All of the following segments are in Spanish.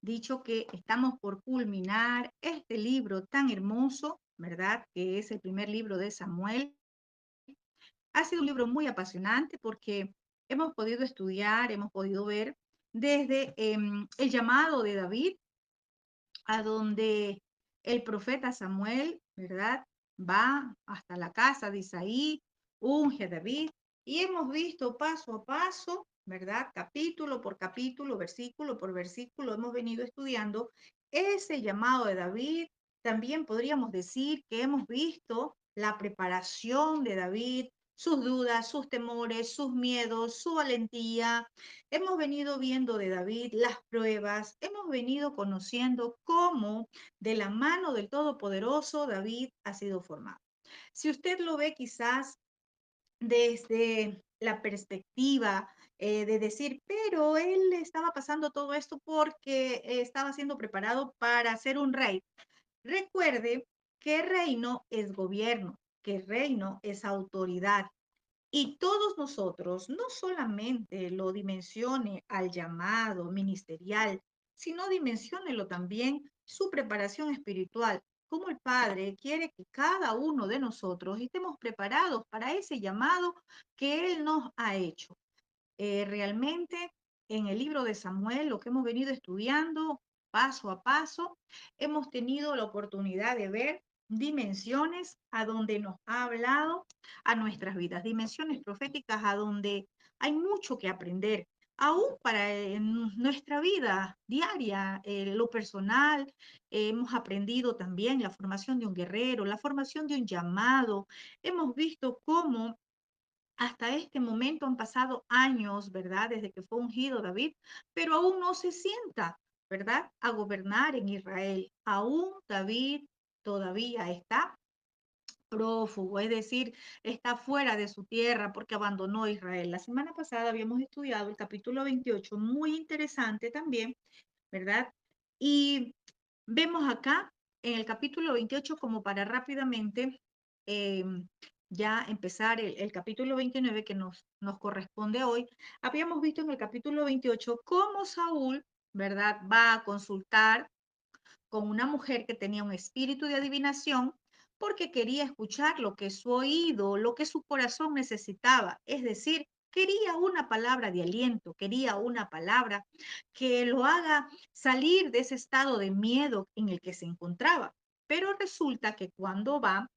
dicho que estamos por culminar este libro tan hermoso, ¿verdad? Que es el primer libro de Samuel. Ha sido un libro muy apasionante porque hemos podido estudiar, hemos podido ver desde el llamado de David a donde el profeta Samuel, ¿verdad? Va hasta la casa de Isaí, unge a David, y hemos visto paso a paso, ¿verdad? Capítulo por capítulo, versículo por versículo, hemos venido estudiando ese llamado de David. También podríamos decir que hemos visto la preparación de David, sus dudas, sus temores, sus miedos, su valentía. Hemos venido viendo de David las pruebas, hemos venido conociendo cómo de la mano del Todopoderoso David ha sido formado. Si usted lo ve quizás desde la perspectiva de decir, pero él estaba pasando todo esto porque estaba siendo preparado para ser un rey. Recuerde que reino es gobierno, que reino es autoridad. Y todos nosotros no solamente lo dimensione al llamado ministerial, sino dimensiónelo también su preparación espiritual. Como el Padre quiere que cada uno de nosotros estemos preparados para ese llamado que Él nos ha hecho. Realmente en el libro de Samuel, lo que hemos venido estudiando paso a paso, hemos tenido la oportunidad de ver dimensiones a donde nos ha hablado a nuestras vidas, dimensiones proféticas a donde hay mucho que aprender, aún para nuestra vida diaria, lo personal. Hemos aprendido también la formación de un guerrero, la formación de un llamado. Hemos visto cómo hasta este momento han pasado años, ¿verdad? Desde que fue ungido David, pero aún no se sienta, ¿verdad? A gobernar en Israel. Aún David todavía está prófugo, es decir, está fuera de su tierra porque abandonó Israel. La semana pasada habíamos estudiado el capítulo 28, muy interesante también, ¿verdad? Y vemos acá en el capítulo 28 como para rápidamente eh, ya empezar el capítulo 29 que nos corresponde hoy. Habíamos visto en el capítulo 28 cómo Saúl, ¿verdad? Va a consultar con una mujer que tenía un espíritu de adivinación porque quería escuchar lo que su oído, lo que su corazón necesitaba. Es decir, quería una palabra de aliento, quería una palabra que lo haga salir de ese estado de miedo en el que se encontraba. Pero resulta que cuando va,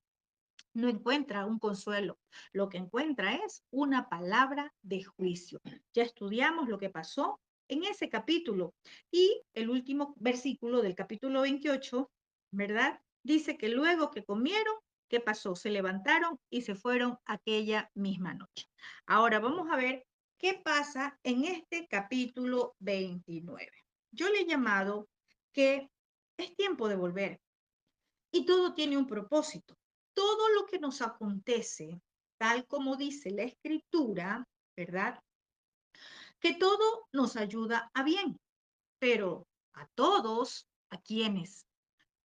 no encuentra un consuelo, lo que encuentra es una palabra de juicio. Ya estudiamos lo que pasó en ese capítulo y el último versículo del capítulo 28, ¿verdad? Dice que luego que comieron, ¿qué pasó? Se levantaron y se fueron aquella misma noche. Ahora vamos a ver qué pasa en este capítulo 29. Yo le he llamado que es tiempo de volver, y todo tiene un propósito. Todo lo que nos acontece, tal como dice la escritura, ¿verdad? Que todo nos ayuda a bien, pero a todos, ¿a quienes?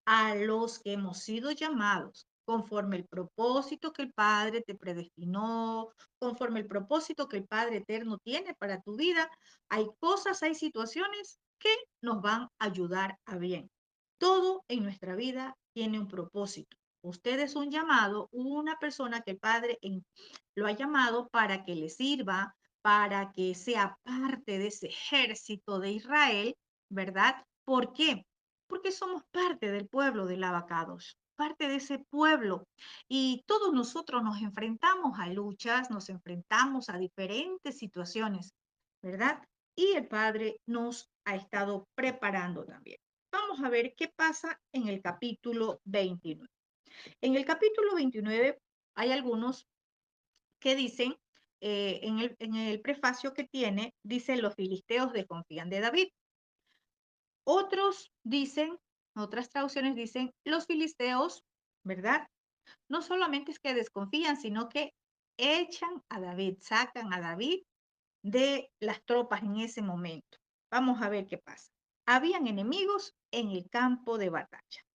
A los que hemos sido llamados conforme el propósito que el Padre te predestinó, conforme el propósito que el Padre eterno tiene para tu vida, hay cosas, hay situaciones que nos van a ayudar a bien. Todo en nuestra vida tiene un propósito. Usted es un llamado, una persona que el Padre lo ha llamado para que le sirva, para que sea parte de ese ejército de Israel, ¿verdad? ¿Por qué? Porque somos parte del pueblo de Lavacados, parte de ese pueblo. Y todos nosotros nos enfrentamos a luchas, nos enfrentamos a diferentes situaciones, ¿verdad? Y el Padre nos ha estado preparando también. Vamos a ver qué pasa en el capítulo 29. En el capítulo 29 hay algunos que dicen, en el prefacio que tiene, dice, los filisteos desconfían de David. Otros dicen, otras traducciones dicen, los filisteos, ¿verdad? No solamente es que desconfían, sino que echan a David, sacan a David de las tropas en ese momento. Vamos a ver qué pasa. Habían enemigos en el campo de batalla.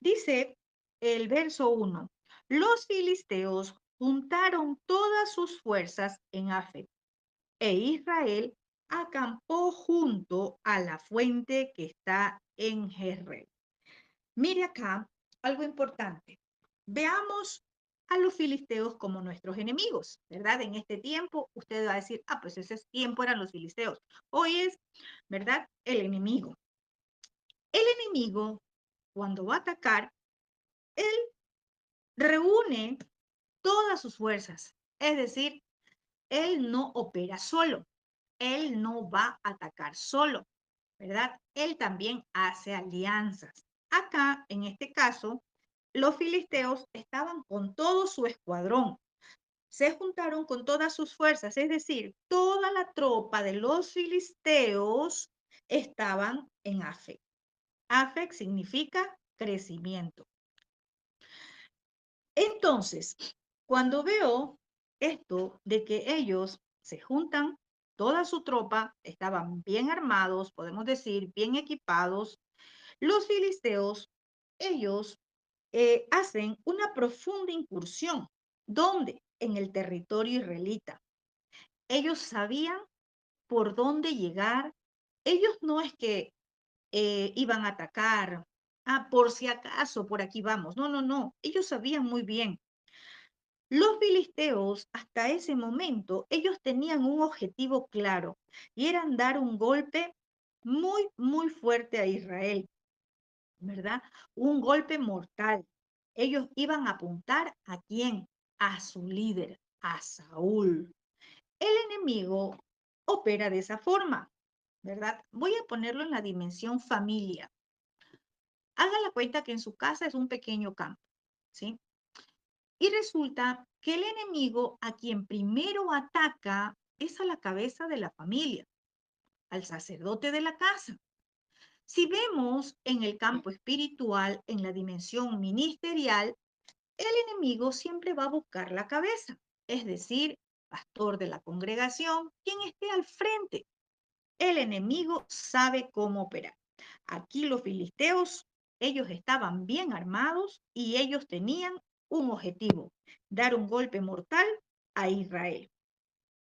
Dice el verso 1, los filisteos juntaron todas sus fuerzas en Afec, e Israel acampó junto a la fuente que está en Jezreel. Mire acá algo importante. Veamos a los filisteos como nuestros enemigos, ¿verdad? En este tiempo usted va a decir, ah, pues ese tiempo eran los filisteos. Hoy es, ¿verdad? El enemigo. El enemigo, cuando va a atacar, él reúne todas sus fuerzas. Es decir, él no opera solo. Él no va a atacar solo, ¿verdad? Él también hace alianzas. Acá, en este caso, los filisteos estaban con todo su escuadrón, se juntaron con todas sus fuerzas, es decir, toda la tropa de los filisteos estaban en Afec. Afec significa crecimiento. Entonces, cuando veo esto de que ellos se juntan, toda su tropa, estaban bien armados, podemos decir, bien equipados, los filisteos, ellos hacen una profunda incursión. ¿Dónde? En el territorio israelita. Ellos sabían por dónde llegar. Ellos no es que iban a atacar, ah, por si acaso, por aquí vamos. No, no, no. Ellos sabían muy bien. Los filisteos, hasta ese momento, ellos tenían un objetivo claro y eran dar un golpe muy, muy fuerte a Israel, ¿verdad? Un golpe mortal. Ellos iban a apuntar a quién, a su líder, a Saúl. El enemigo opera de esa forma, ¿verdad? Voy a ponerlo en la dimensión familia. Haga la cuenta que en su casa es un pequeño campo, ¿sí? Y resulta que el enemigo a quien primero ataca es a la cabeza de la familia, al sacerdote de la casa. Si vemos en el campo espiritual, en la dimensión ministerial, el enemigo siempre va a buscar la cabeza, es decir, pastor de la congregación, quien esté al frente. El enemigo sabe cómo operar. Aquí los filisteos, ellos estaban bien armados y ellos tenían un objetivo, dar un golpe mortal a Israel.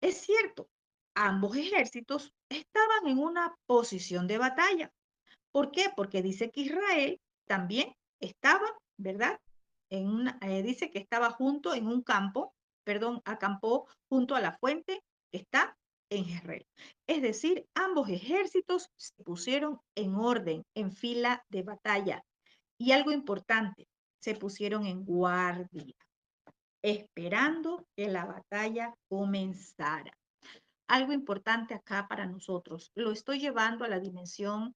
Es cierto, ambos ejércitos estaban en una posición de batalla. ¿Por qué? Porque dice que Israel también estaba, ¿verdad? Dice que estaba junto en un campo, perdón, acampó junto a la fuente que está en Jezreel. Es decir, ambos ejércitos se pusieron en orden, en fila de batalla. Y algo importante, se pusieron en guardia, esperando que la batalla comenzara. Algo importante acá para nosotros. Lo estoy llevando a la dimensión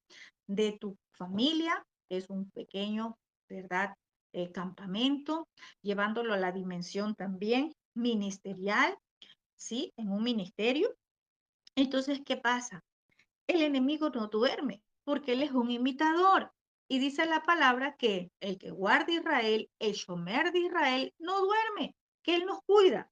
de tu familia, que es un pequeño, ¿verdad? Campamento, llevándolo a la dimensión también ministerial, ¿sí? En un ministerio. Entonces, ¿qué pasa? El enemigo no duerme porque él es un imitador. Y dice la palabra que el que guarda Israel, el Shomer de Israel, no duerme, que él nos cuida.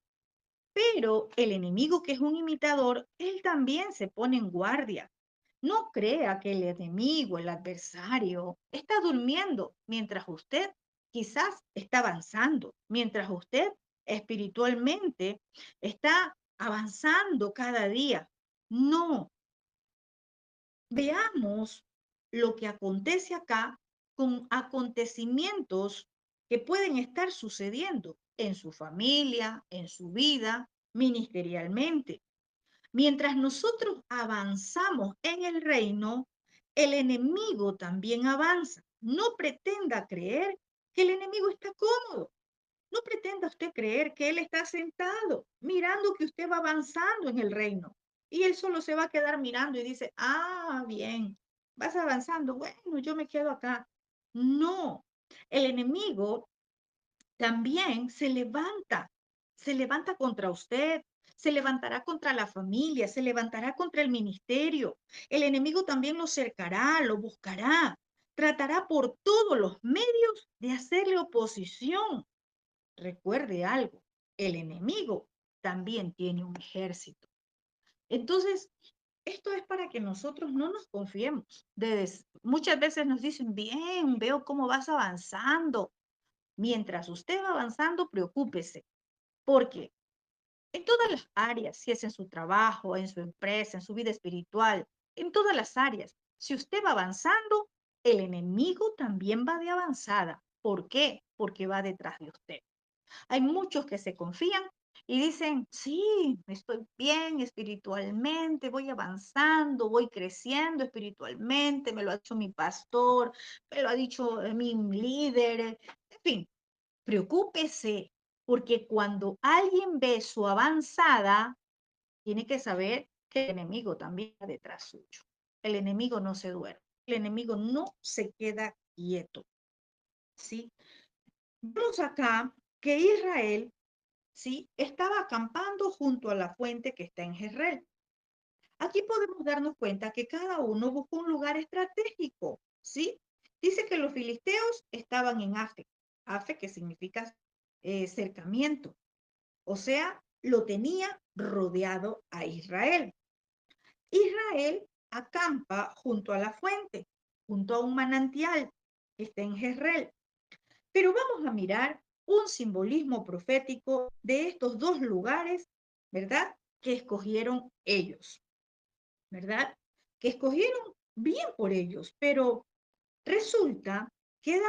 Pero el enemigo que es un imitador, él también se pone en guardia. No crea que el enemigo, el adversario, está durmiendo mientras usted quizás está avanzando, mientras usted espiritualmente está avanzando cada día. No, veamos lo que acontece acá con acontecimientos que pueden estar sucediendo en su familia, en su vida, ministerialmente. Mientras nosotros avanzamos en el reino, el enemigo también avanza. No pretenda creer que el enemigo está cómodo. No pretenda usted creer que él está sentado, mirando que usted va avanzando en el reino. Y él solo se va a quedar mirando y dice, ah, bien, vas avanzando, bueno, yo me quedo acá. No, el enemigo también se levanta contra usted, se levantará contra la familia, se levantará contra el ministerio. El enemigo también lo cercará, lo buscará, tratará por todos los medios de hacerle oposición. Recuerde algo, el enemigo también tiene un ejército. Entonces, esto es para que nosotros no nos confiemos. Muchas veces nos dicen, bien, veo cómo vas avanzando. Mientras usted va avanzando, preocúpese, porque En todas las áreas, si es en su trabajo, en su empresa, en su vida espiritual, en todas las áreas. Si usted va avanzando, el enemigo también va de avanzada. ¿Por qué? Porque va detrás de usted. Hay muchos que se confían y dicen, sí, estoy bien espiritualmente, voy avanzando, voy creciendo espiritualmente, me lo ha dicho mi pastor, me lo ha dicho mi líder, en fin, preocúpese, porque cuando alguien ve su avanzada, tiene que saber que el enemigo también está detrás suyo. El enemigo no se duerme, el enemigo no se queda quieto, ¿sí? Vemos acá que Israel, ¿sí? Estaba acampando junto a la fuente que está en Jezreel. Aquí podemos darnos cuenta que cada uno buscó un lugar estratégico, ¿sí? Dice que los filisteos estaban en Afe, Afe que significa cercamiento, o sea, lo tenía rodeado a Israel. Israel acampa junto a la fuente, junto a un manantial que está en Jezreel. Pero vamos a mirar un simbolismo profético de estos dos lugares, ¿verdad? Que escogieron ellos, ¿verdad? Que escogieron bien por ellos, pero resulta que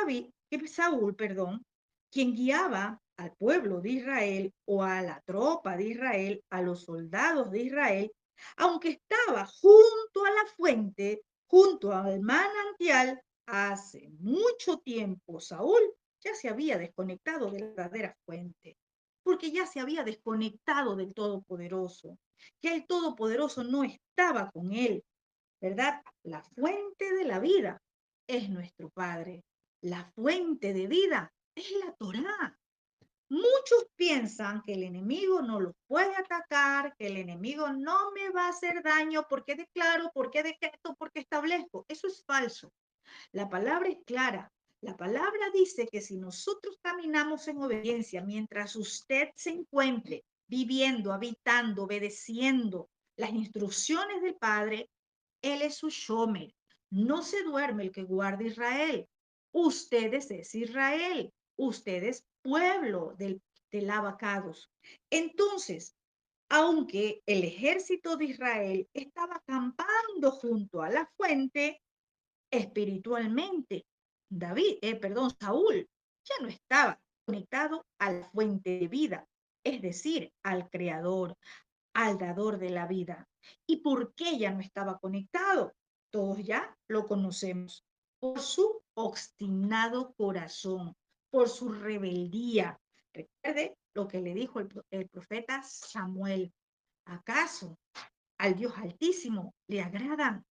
Saúl, perdón, quien guiaba al pueblo de Israel o a la tropa de Israel, a los soldados de Israel, aunque estaba junto a la fuente, junto al manantial, hace mucho tiempo Saúl ya se había desconectado de la verdadera fuente, porque ya se había desconectado del Todopoderoso. Ya el Todopoderoso no estaba con él, ¿verdad? La fuente de la vida es nuestro Padre. La fuente de vida es la Torá. Muchos piensan que el enemigo no los puede atacar, que el enemigo no me va a hacer daño porque declaro, porque decreto, porque establezco. Eso es falso. La palabra es clara. La palabra dice que si nosotros caminamos en obediencia, mientras usted se encuentre viviendo, habitando, obedeciendo las instrucciones del Padre, él es su shomer. No se duerme el que guarda Israel. Ustedes es Israel. Ustedes pueblo del abacados. Entonces, aunque el ejército de Israel estaba acampando junto a la fuente, espiritualmente, Saúl ya no estaba conectado a la fuente de vida, es decir, al Creador, al dador de la vida. ¿Y por qué ya no estaba conectado? Todos ya lo conocemos. Por su obstinado corazón, por su rebeldía. Recuerde lo que le dijo el profeta Samuel. ¿Acaso al Dios Altísimo le agradan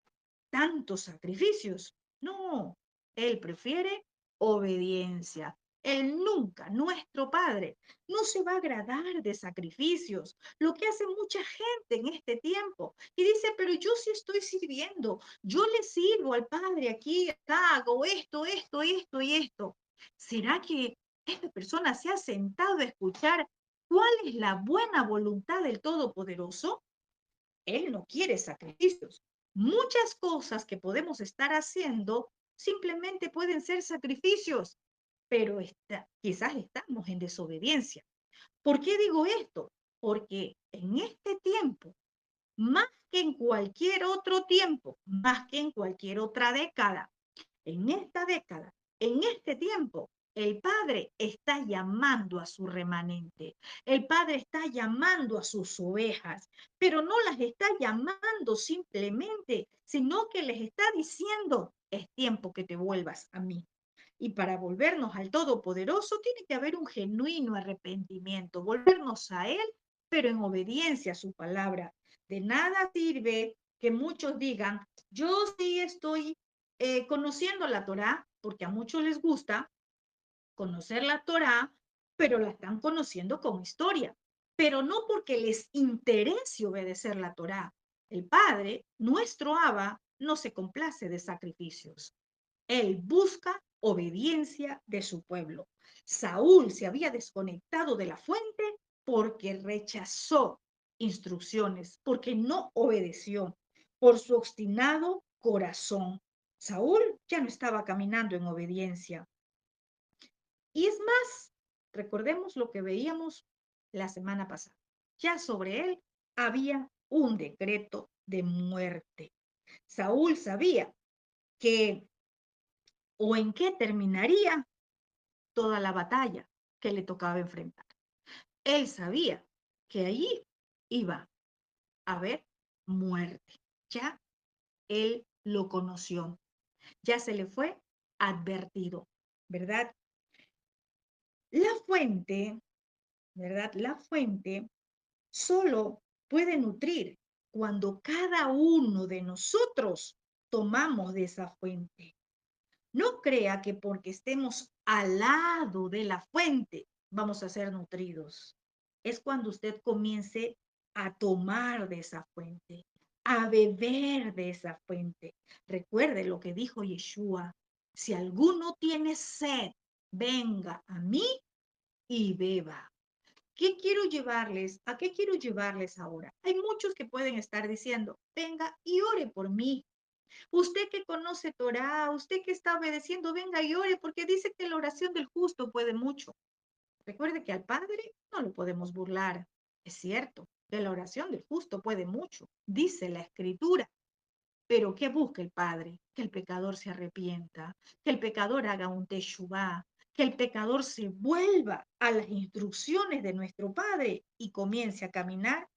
tantos sacrificios? No, él prefiere obediencia. Él nunca, nuestro Padre, no se va a agradar de sacrificios, lo que hace mucha gente en este tiempo. Y dice, pero yo sí estoy sirviendo, yo le sirvo al Padre aquí, acá, hago esto, esto, esto y esto. ¿Será que esta persona se ha sentado a escuchar cuál es la buena voluntad del Todopoderoso? Él no quiere sacrificios. Muchas cosas que podemos estar haciendo simplemente pueden ser sacrificios, pero quizás estamos en desobediencia. ¿Por qué digo esto? Porque en este tiempo, más que en cualquier otro tiempo, más que en cualquier otra década, en esta década, en este tiempo, el Padre está llamando a su remanente. El Padre está llamando a sus ovejas, pero no las está llamando simplemente, sino que les está diciendo, es tiempo que te vuelvas a mí. Y para volvernos al Todopoderoso tiene que haber un genuino arrepentimiento, volvernos a Él, pero en obediencia a su palabra. De nada sirve que muchos digan, yo sí estoy conociendo la Torá, porque a muchos les gusta conocer la Torá, pero la están conociendo como historia, pero no porque les interese obedecer la Torá. El Padre, nuestro Abba, no se complace de sacrificios. Él busca obediencia de su pueblo. Saúl se había desconectado de la fuente porque rechazó instrucciones, porque no obedeció, por su obstinado corazón. Saúl ya no estaba caminando en obediencia. Y es más, recordemos lo que veíamos la semana pasada. Ya sobre él había un decreto de muerte. Saúl sabía que o en qué terminaría toda la batalla que le tocaba enfrentar. Él sabía que allí iba a haber muerte. Ya él lo conoció, ya se le fue advertido, ¿verdad? La fuente, ¿verdad? La fuente solo puede nutrir cuando cada uno de nosotros tomamos de esa fuente. No crea que porque estemos al lado de la fuente vamos a ser nutridos. Es cuando usted comience a tomar de esa fuente, a beber de esa fuente. Recuerde lo que dijo Yeshua. Si alguno tiene sed, venga a mí y beba. ¿Qué quiero llevarles? ¿A qué quiero llevarles ahora? Hay muchos que pueden estar diciendo, venga y ore por mí. Usted que conoce Torah, usted que está obedeciendo, venga y ore, porque dice que la oración del justo puede mucho. Recuerde que al Padre no lo podemos burlar. Es cierto que la oración del justo puede mucho, dice la Escritura. Pero ¿qué busca el Padre? Que el pecador se arrepienta, que el pecador haga un teshuvá, que el pecador se vuelva a las instrucciones de nuestro Padre y comience a caminar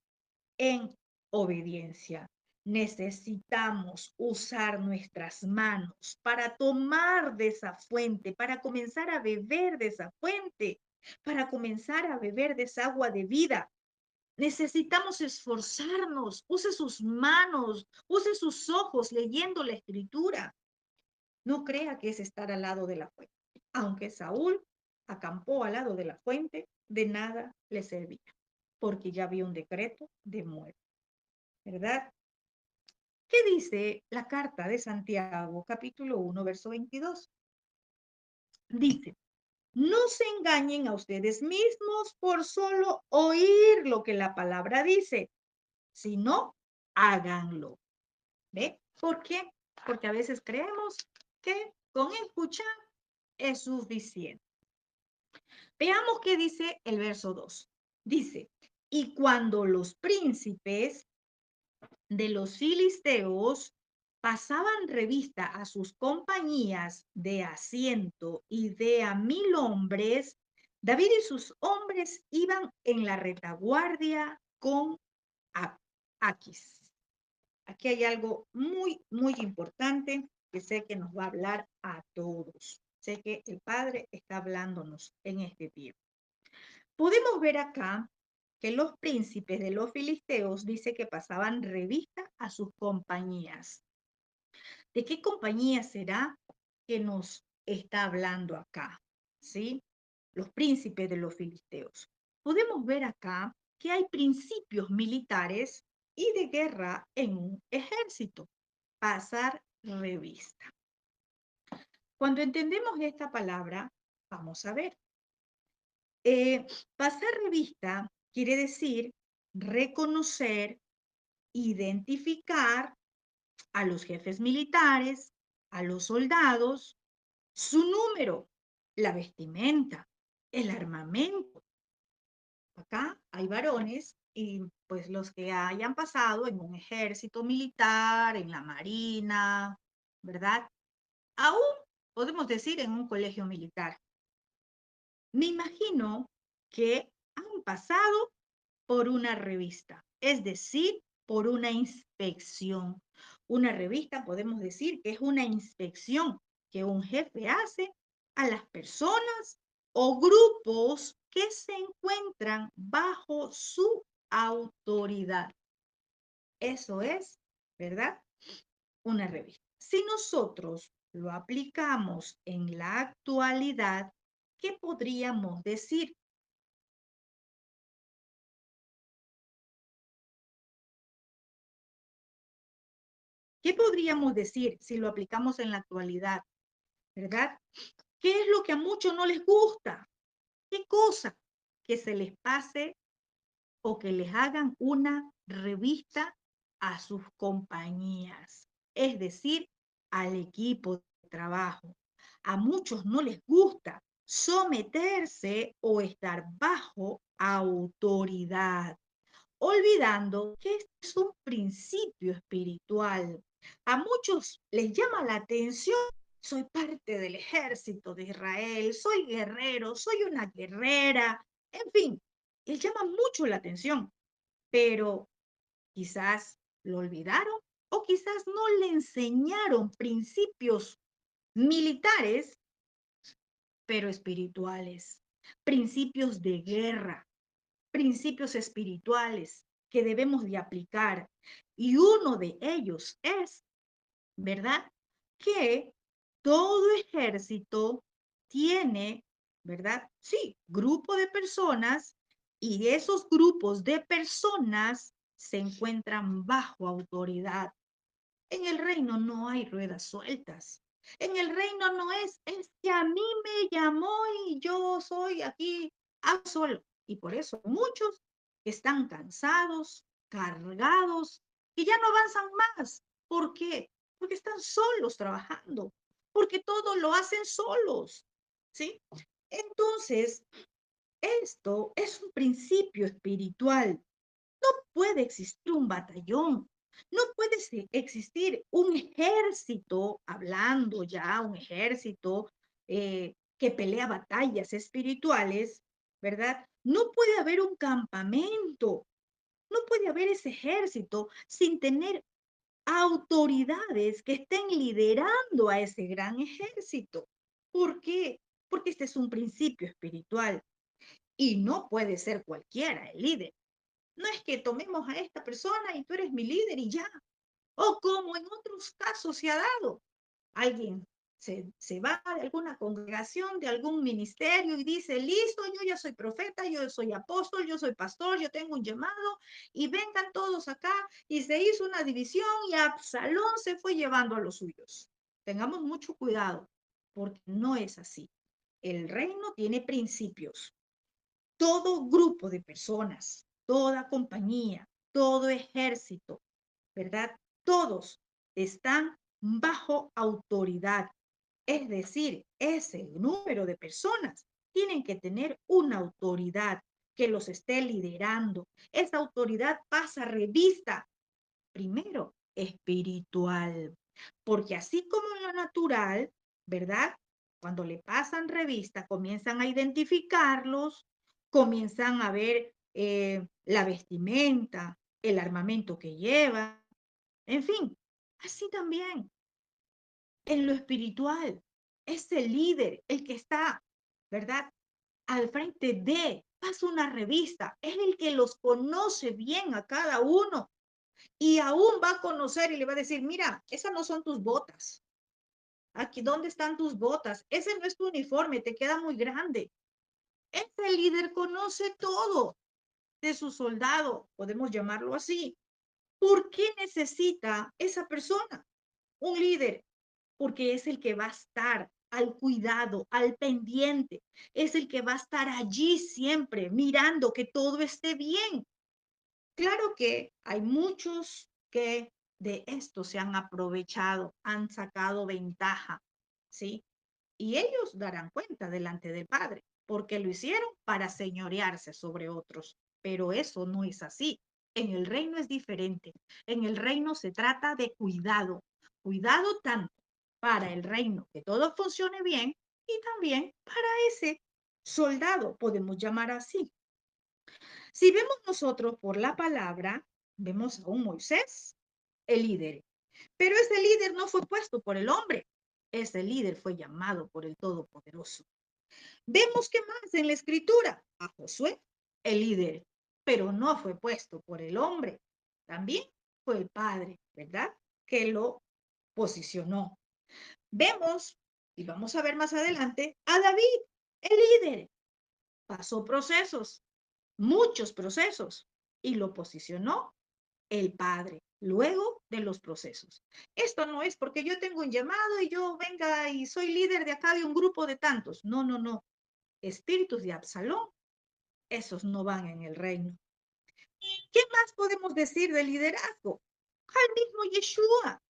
en obediencia. Necesitamos usar nuestras manos para tomar de esa fuente, para comenzar a beber de esa fuente, para comenzar a beber de esa agua de vida. Necesitamos esforzarnos. Use sus manos, use sus ojos leyendo la escritura. No crea que es estar al lado de la fuente. Aunque Saúl acampó al lado de la fuente, de nada le servía, porque ya había un decreto de muerte, ¿verdad? ¿Qué dice la carta de Santiago, capítulo 1, verso 22? Dice, no se engañen a ustedes mismos por solo oír lo que la palabra dice, sino háganlo. ¿Ve? ¿Por qué? Porque a veces creemos que con escuchar es suficiente. Veamos qué dice el verso 2. Dice, y cuando los príncipes de los filisteos pasaban revista a sus compañías de asiento y de a 1000 hombres, David y sus hombres iban en la retaguardia con Aquis. Aquí hay algo muy, muy importante que sé que nos va a hablar a todos. Sé que el Padre está hablándonos en este tiempo. Podemos ver acá que los príncipes de los filisteos dice que pasaban revista a sus compañías. ¿De qué compañía será que nos está hablando acá? ¿Sí? Los príncipes de los filisteos. Podemos ver acá que hay principios militares y de guerra en un ejército. Pasar revista. Cuando entendemos esta palabra, vamos a ver. Pasar revista quiere decir reconocer, identificar a los jefes militares, a los soldados, su número, la vestimenta, el armamento. Acá hay varones y pues los que hayan pasado en un ejército militar, en la marina, ¿verdad? Aún podemos decir en un colegio militar. Me imagino que han pasado por una revista, es decir, por una inspección. Una revista podemos decir que es una inspección que un jefe hace a las personas o grupos que se encuentran bajo su autoridad. Eso es, ¿verdad? Una revista. Si nosotros lo aplicamos en la actualidad, ¿qué podríamos decir? ¿Qué podríamos decir si lo aplicamos en la actualidad? ¿Verdad? ¿Qué es lo que a muchos no les gusta? ¿Qué cosa? Que se les pase o que les hagan una revista a sus compañías, es decir, al equipo de trabajo. A muchos no les gusta someterse o estar bajo autoridad. olvidando que este es un principio espiritual. A muchos les llama la atención, soy parte del ejército de Israel, soy guerrero, soy una guerrera, en fin, les llama mucho la atención, pero quizás lo olvidaron o quizás no le enseñaron principios militares, pero espirituales, principios de guerra, principios espirituales que debemos de aplicar. Y uno de ellos es, ¿verdad? Que todo ejército tiene, ¿verdad? Sí, grupo de personas y esos grupos de personas se encuentran bajo autoridad. En el reino no hay ruedas sueltas. En el reino no es que a mí me llamó y yo soy aquí solo. Y por eso muchos están cansados, cargados y ya no avanzan más. ¿Por qué? Porque están solos trabajando, porque todo lo hacen solos. ¿Sí? Entonces, esto es un principio espiritual. No puede existir un batallón, no puede existir un ejército, hablando ya, un ejército que pelea batallas espirituales, ¿verdad? No puede haber un campamento, no puede haber ese ejército sin tener autoridades que estén liderando a ese gran ejército. ¿Por qué? Porque este es un principio espiritual y no puede ser cualquiera el líder. No es que tomemos a esta persona y tú eres mi líder y ya. O como en otros casos se ha dado. Alguien se va de alguna congregación, de algún ministerio y dice, listo, yo ya soy profeta, yo soy apóstol, yo soy pastor, yo tengo un llamado y vengan todos acá y se hizo una división y Absalón se fue llevando a los suyos. Tengamos mucho cuidado porque no es así. El reino tiene principios. Todo grupo de personas, toda compañía, todo ejército, ¿verdad? Todos están bajo autoridad. Es decir, ese número de personas tienen que tener una autoridad que los esté liderando. Esa autoridad pasa revista primero espiritual, porque así como en lo natural, ¿verdad? Cuando le pasan revista, comienzan a identificarlos, comienzan a ver la vestimenta, el armamento que lleva, en fin, así también en lo espiritual. Es el líder, el que está, ¿verdad? Al frente de, pasa una revista, es el que los conoce bien a cada uno y aún va a conocer y le va a decir, mira, esas no son tus botas. Aquí, ¿dónde están tus botas? Ese no es tu uniforme, te queda muy grande. Ese líder conoce todo de su soldado, podemos llamarlo así. ¿Por qué necesita esa persona un líder? Porque es el que va a estar al cuidado, al pendiente, es el que va a estar allí siempre mirando que todo esté bien. Claro que hay muchos que de esto se han aprovechado, han sacado ventaja, ¿sí? Y ellos darán cuenta delante del Padre, porque lo hicieron para señorearse sobre otros. Pero eso no es así. En el reino es diferente. En el reino se trata de cuidado. Cuidado tanto para el reino, que todo funcione bien, y también para ese soldado, podemos llamar así. Si vemos nosotros por la palabra, vemos a un Moisés, el líder. Pero ese líder no fue puesto por el hombre. Ese líder fue llamado por el Todopoderoso. Vemos que más en la escritura, a Josué, el líder, pero no fue puesto por el hombre. También fue el Padre, ¿verdad? Que lo posicionó. Vemos, y vamos a ver más adelante, a David, el líder. Pasó procesos, muchos procesos, y lo posicionó el Padre luego de los procesos. Esto no es porque yo tengo un llamado y yo venga y soy líder de acá de un grupo de tantos. No, no, no. Espíritus de Absalón, esos no van en el reino. ¿Qué más podemos decir del liderazgo? Al mismo Yeshua,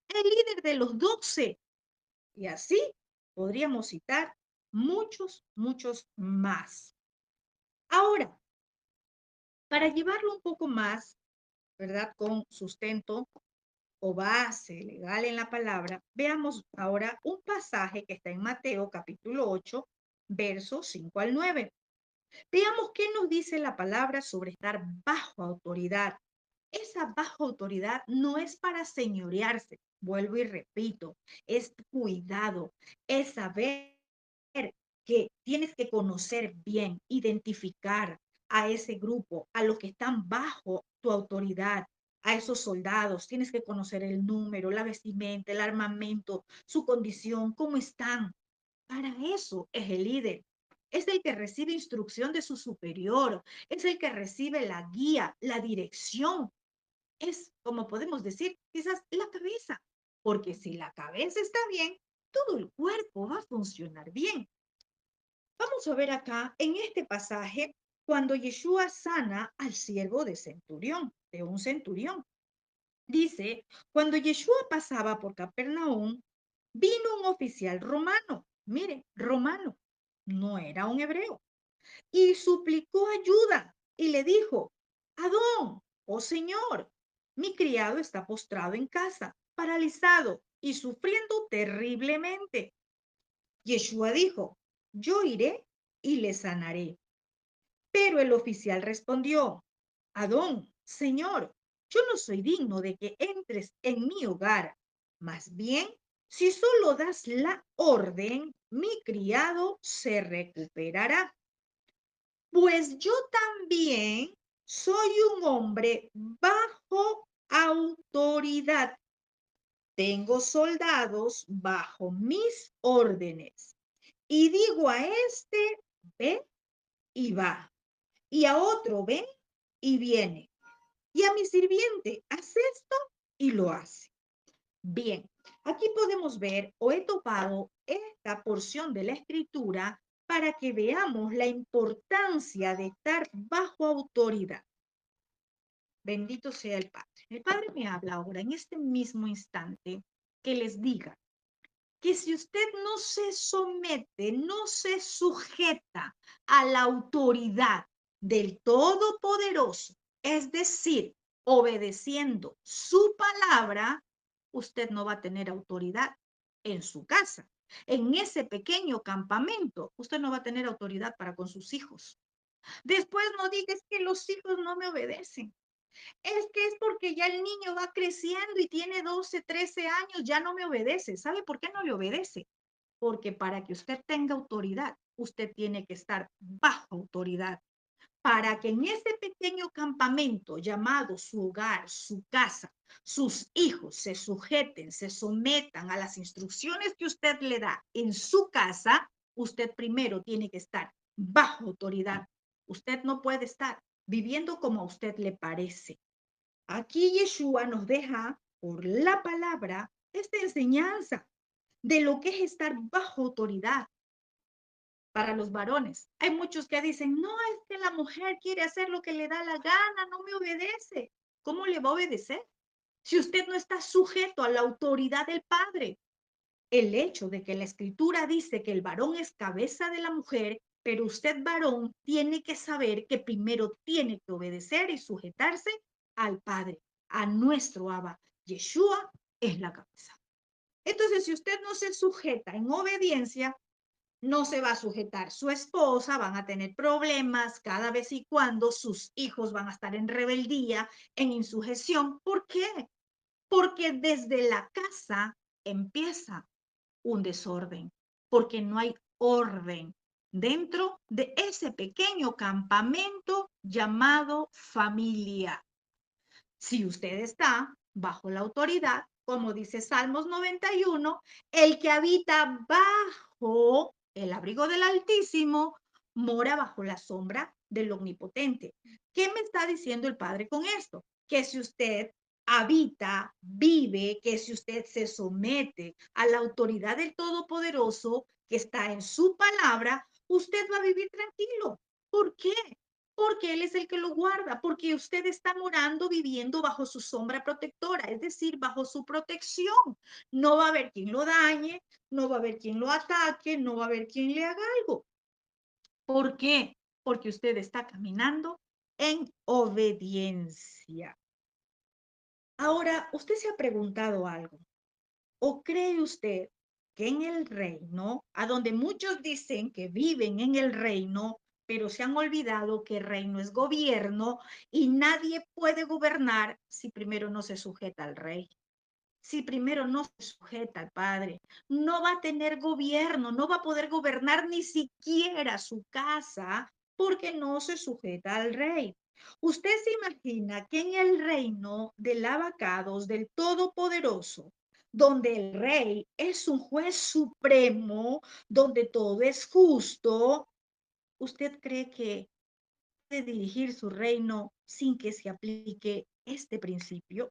el líder de los 12. Y así podríamos citar muchos, muchos más. Ahora, Para llevarlo un poco más, ¿verdad? Con sustento o base legal en la palabra, veamos ahora un pasaje que está en Mateo capítulo 8, versos 5 al 9. Veamos qué nos dice la palabra sobre estar bajo autoridad. Esa bajo autoridad no es para señorearse, vuelvo y repito, es cuidado, es saber que tienes que conocer bien, identificar a ese grupo, a los que están bajo tu autoridad, a esos soldados. Tienes que conocer el número, la vestimenta, el armamento, su condición, cómo están. Para eso es el líder. Es el que recibe instrucción de su superior, es el que recibe la guía, la dirección. Es, como podemos decir, quizás la cabeza, porque si la cabeza está bien, todo el cuerpo va a funcionar bien. Vamos a ver acá en este pasaje cuando Yeshua sana al siervo de centurión, de un centurión. Dice, cuando Yeshua pasaba por Capernaum, vino un oficial romano, mire, romano, no era un hebreo, y suplicó ayuda y le dijo, Adón, oh Señor, mi criado está postrado en casa, paralizado y sufriendo terriblemente. Yeshua dijo, yo iré y le sanaré. Pero el oficial respondió, Adón, Señor, yo no soy digno de que entres en mi hogar. Más bien, si solo das la orden, mi criado se recuperará. Pues yo también soy un hombre bajo autoridad. Tengo soldados bajo mis órdenes. Y digo a este, ve y va. Y a otro, ven y viene. Y a mi sirviente, haz esto y lo hace. Bien, aquí podemos ver o he topado esta porción de la escritura para que veamos la importancia de estar bajo autoridad. Bendito sea el Padre. El Padre me habla ahora en este mismo instante que les diga que si usted no se somete, no se sujeta a la autoridad del Todopoderoso, es decir, obedeciendo su palabra, usted no va a tener autoridad en su casa. En ese pequeño campamento, usted no va a tener autoridad para con sus hijos. Después no digas que los hijos no me obedecen. Es que es porque ya el niño va creciendo y tiene 12, 13 años, ya no me obedece. ¿Sabe por qué no le obedece? Porque para que usted tenga autoridad, usted tiene que estar bajo autoridad. Para que en ese pequeño campamento llamado su hogar, su casa, sus hijos se sujeten, se sometan a las instrucciones que usted le da en su casa, usted primero tiene que estar bajo autoridad. Usted no puede estar viviendo como a usted le parece. Aquí Yeshua nos deja por la palabra esta enseñanza de lo que es estar bajo autoridad para los varones. Hay muchos que dicen, no, es que la mujer quiere hacer lo que le da la gana, no me obedece. ¿Cómo le va a obedecer? Si usted no está sujeto a la autoridad del Padre. El hecho de que la escritura dice que el varón es cabeza de la mujer, pero usted varón tiene que saber que primero tiene que obedecer y sujetarse al Padre, a nuestro Abba. Yeshua es la cabeza. Entonces, si usted no se sujeta en obediencia, no se va a sujetar su esposa, van a tener problemas cada vez y cuando sus hijos van a estar en rebeldía, en insujeción. ¿Por qué? Porque desde la casa empieza un desorden, porque no hay orden dentro de ese pequeño campamento llamado familia. Si usted está bajo la autoridad, como dice Salmos 91, el que habita bajo el abrigo del Altísimo mora bajo la sombra del Omnipotente. ¿Qué me está diciendo el Padre con esto? Que si usted habita, vive, que si usted se somete a la autoridad del Todopoderoso que está en su palabra, usted va a vivir tranquilo. ¿Por qué? Porque Él es el que lo guarda, porque usted está morando, viviendo bajo su sombra protectora, es decir, bajo su protección. No va a haber quien lo dañe, no va a haber quien lo ataque, no va a haber quien le haga algo. ¿Por qué? Porque usted está caminando en obediencia. Ahora, usted se ha preguntado algo. ¿O cree usted que en el reino, a donde muchos dicen que viven en el reino, pero se han olvidado que el reino es gobierno y nadie puede gobernar si primero no se sujeta al rey? Si primero no se sujeta al Padre, no va a tener gobierno, no va a poder gobernar ni siquiera su casa porque no se sujeta al rey. Usted se imagina que en el reino del abacados del Todopoderoso, donde el rey es un juez supremo, donde todo es justo, ¿usted cree que puede dirigir su reino sin que se aplique este principio?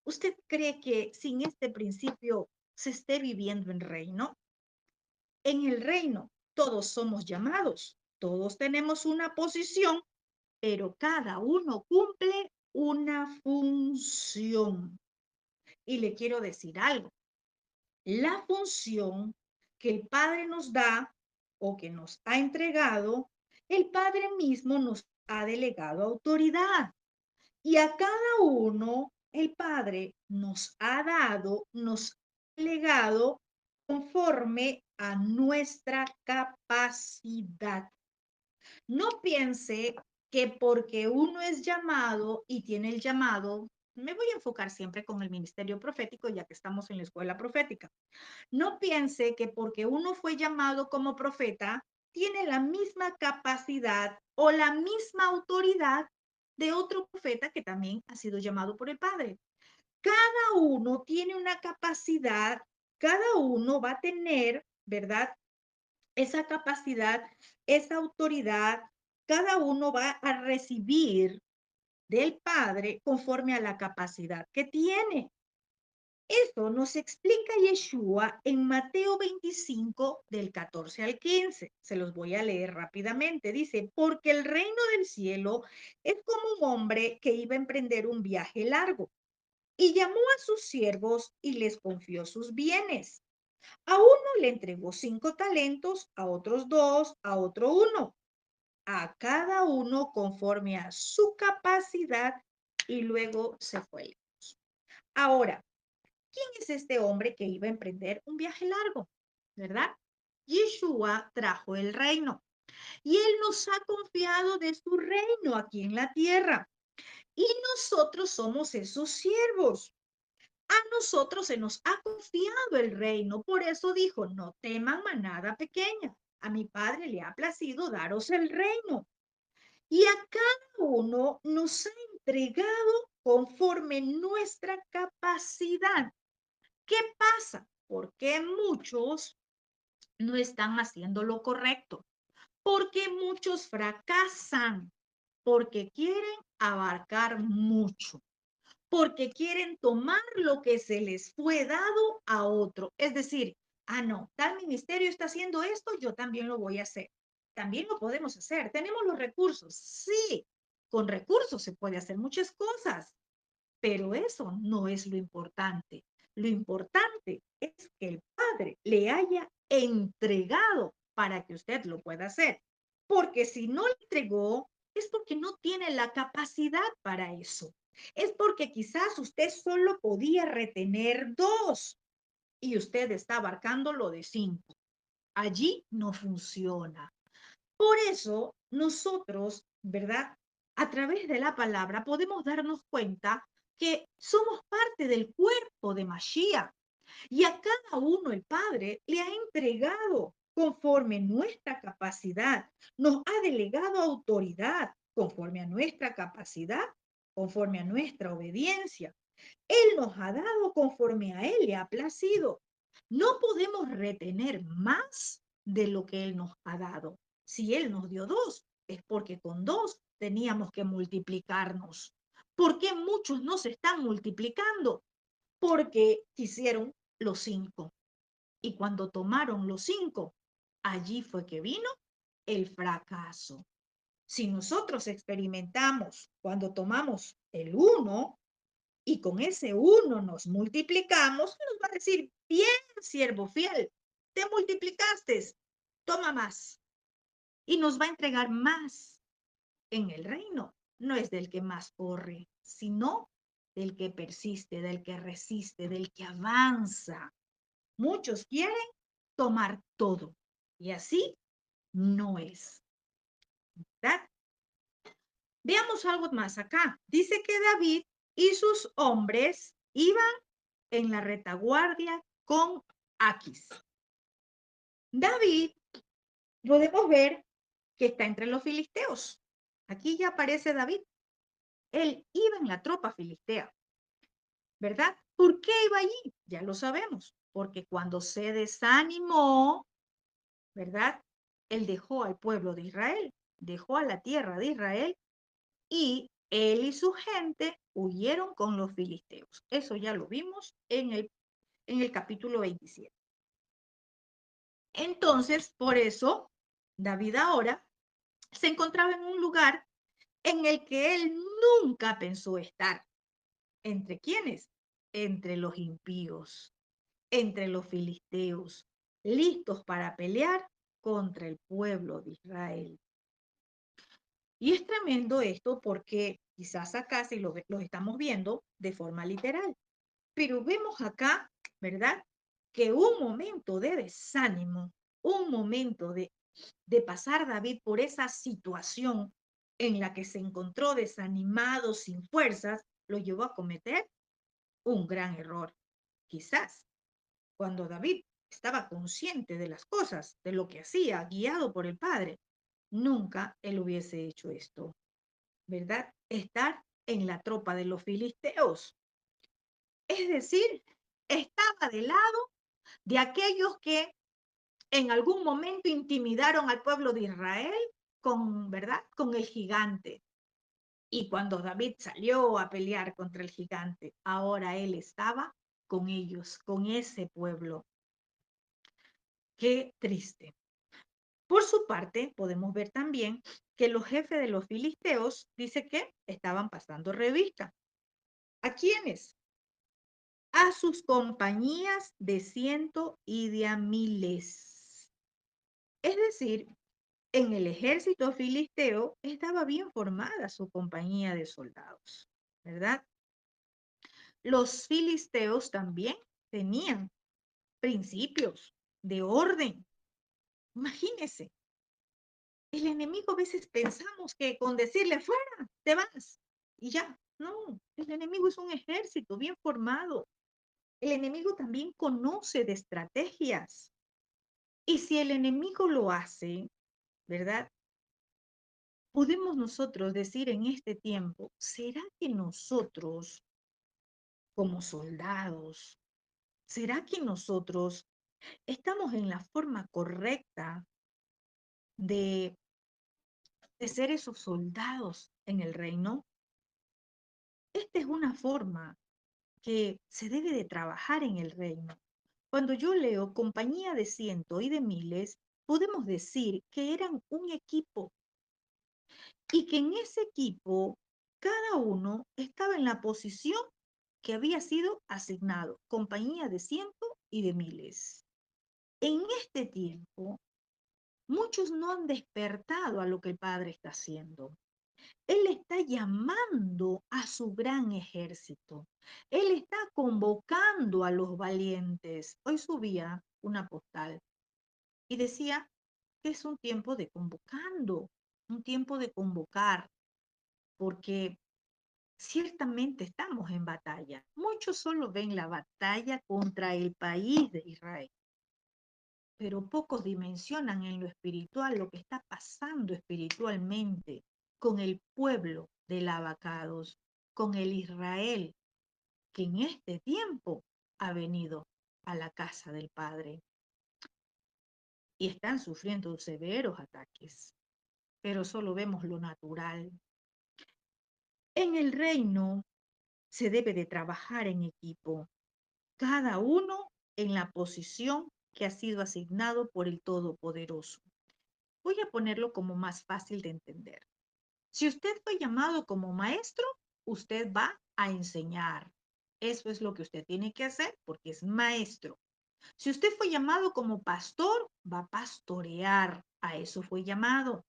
¿Usted cree que sin este principio se esté viviendo en reino? En el reino todos somos llamados, todos tenemos una posición, pero cada uno cumple una función. Y le quiero decir algo, la función que el Padre nos da o que nos ha entregado, el Padre mismo nos ha delegado autoridad. Y a cada uno el Padre nos ha dado, nos ha legado conforme a nuestra capacidad. No piense que porque uno es llamado y tiene el llamado, me voy a enfocar siempre con el ministerio profético, ya que estamos en la escuela profética. No piense que porque uno fue llamado como profeta, tiene la misma capacidad o la misma autoridad de otro profeta que también ha sido llamado por el Padre. Cada uno tiene una capacidad, cada uno va a tener, ¿verdad? Esa capacidad, esa autoridad, cada uno va a recibir del Padre conforme a la capacidad que tiene. Esto nos explica Yeshua en Mateo 25, del 14 al 15. Se los voy a leer rápidamente. Dice, porque el reino del cielo es como un hombre que iba a emprender un viaje largo y llamó a sus siervos y les confió sus bienes. A uno le entregó 5 talentos, a otros 2, a otro 1, a cada uno conforme a su capacidad y luego se fue. Ahora, ¿quién es este hombre que iba a emprender un viaje largo? ¿Verdad? Yeshua trajo el reino y él nos ha confiado de su reino aquí en la tierra y nosotros somos esos siervos. A nosotros se nos ha confiado el reino, por eso dijo, no teman manada pequeña. A mi Padre le ha placido daros el reino. Y a cada uno nos ha entregado conforme nuestra capacidad. ¿Qué pasa? Porque muchos no están haciendo lo correcto, porque muchos fracasan, porque quieren abarcar mucho, porque quieren tomar lo que se les fue dado a otro. Es decir, ah, no, tal ministerio está haciendo esto, yo también lo voy a hacer. También lo podemos hacer. Tenemos los recursos. Sí, con recursos se puede hacer muchas cosas, pero eso no es lo importante. Lo importante es que el Padre le haya entregado para que usted lo pueda hacer. Porque si no le entregó, es porque no tiene la capacidad para eso. Es porque quizás usted solo podía retener 2 y usted está abarcando lo de 5. Allí no funciona. Por eso nosotros, ¿verdad? A través de la palabra podemos darnos cuenta que somos parte del cuerpo de Mashiach y a cada uno el Padre le ha entregado conforme nuestra capacidad, nos ha delegado autoridad conforme a nuestra capacidad, conforme a nuestra obediencia. Él nos ha dado conforme a Él le ha placido. No podemos retener más de lo que Él nos ha dado. Si Él nos dio 2, es porque con 2 teníamos que multiplicarnos. ¿Por qué muchos no se están multiplicando? Porque quisieron los 5. Y cuando tomaron los 5, allí fue que vino el fracaso. Si nosotros experimentamos cuando tomamos el 1, y con ese 1 nos multiplicamos, nos va a decir, bien, siervo fiel, te multiplicaste, toma más. Y nos va a entregar más. en el reino no es del que más corre, sino del que persiste, del que resiste, del que avanza. Muchos quieren tomar todo y así no es, ¿verdad? Veamos algo más acá. Dice que David y sus hombres iban en la retaguardia con Aquis. David, podemos ver que está entre los filisteos. Aquí ya aparece David. Él iba en la tropa filistea, ¿verdad? ¿Por qué iba allí? Ya lo sabemos. Porque cuando se desanimó, ¿verdad? Él dejó al pueblo de Israel, dejó a la tierra de Israel y él y su gente huyeron con los filisteos. Eso ya lo vimos en el capítulo 27. Entonces, por eso, David ahora se encontraba en un lugar en el que él nunca pensó estar. ¿Entre quiénes? Entre los impíos, entre los filisteos, listos para pelear contra el pueblo de Israel. Y es tremendo esto porque quizás acá sí lo estamos viendo de forma literal, pero vemos acá, ¿verdad? Que un momento de desánimo, un momento de pasar David por esa situación en la que se encontró desanimado, sin fuerzas, lo llevó a cometer un gran error. Quizás cuando David estaba consciente de las cosas, de lo que hacía, guiado por el Padre, nunca él hubiese hecho esto, ¿verdad? Estar en la tropa de los filisteos. Es decir, estaba del lado de aquellos que en algún momento intimidaron al pueblo de Israel con, ¿verdad? Con el gigante. Y cuando David salió a pelear contra el gigante, ahora él estaba con ellos, con ese pueblo. Qué triste. Por su parte, podemos ver también que los jefes de los filisteos dice que estaban pasando revista. ¿A quiénes? A sus compañías de ciento y de a miles. Es decir, en el ejército filisteo estaba bien formada su compañía de soldados, ¿verdad? Los filisteos también tenían principios de orden. Imagínense, el enemigo a veces pensamos que con decirle fuera, te vas y ya. No, el enemigo es un ejército bien formado. El enemigo también conoce de estrategias. Y si el enemigo lo hace, ¿verdad? Podemos nosotros decir en este tiempo, ¿será que nosotros como soldados, será que nosotros estamos en la forma correcta de, de ser esos soldados en el reino? Esta es una forma que se debe de trabajar en el reino. Cuando yo leo compañía de ciento y de miles, podemos decir que eran un equipo y que en ese equipo cada uno estaba en la posición que había sido asignado, compañía de ciento y de miles. En este tiempo, muchos no han despertado a lo que el Padre está haciendo. Él está llamando a su gran ejército. Él está convocando a los valientes. Hoy subía una postal y decía que es un tiempo de convocando, un tiempo de convocar, porque ciertamente estamos en batalla. Muchos solo ven la batalla contra el país de Israel, pero pocos dimensionan en lo espiritual lo que está pasando espiritualmente con el pueblo del Abacados, con el Israel que en este tiempo ha venido a la casa del Padre y están sufriendo severos ataques, pero solo vemos lo natural. En el reino se debe de trabajar en equipo, cada uno en la posición que ha sido asignado por el Todopoderoso. Voy a ponerlo como más fácil de entender. Si usted fue llamado como maestro, usted va a enseñar. Eso es lo que usted tiene que hacer porque es maestro. Si usted fue llamado como pastor, va a pastorear. A eso fue llamado.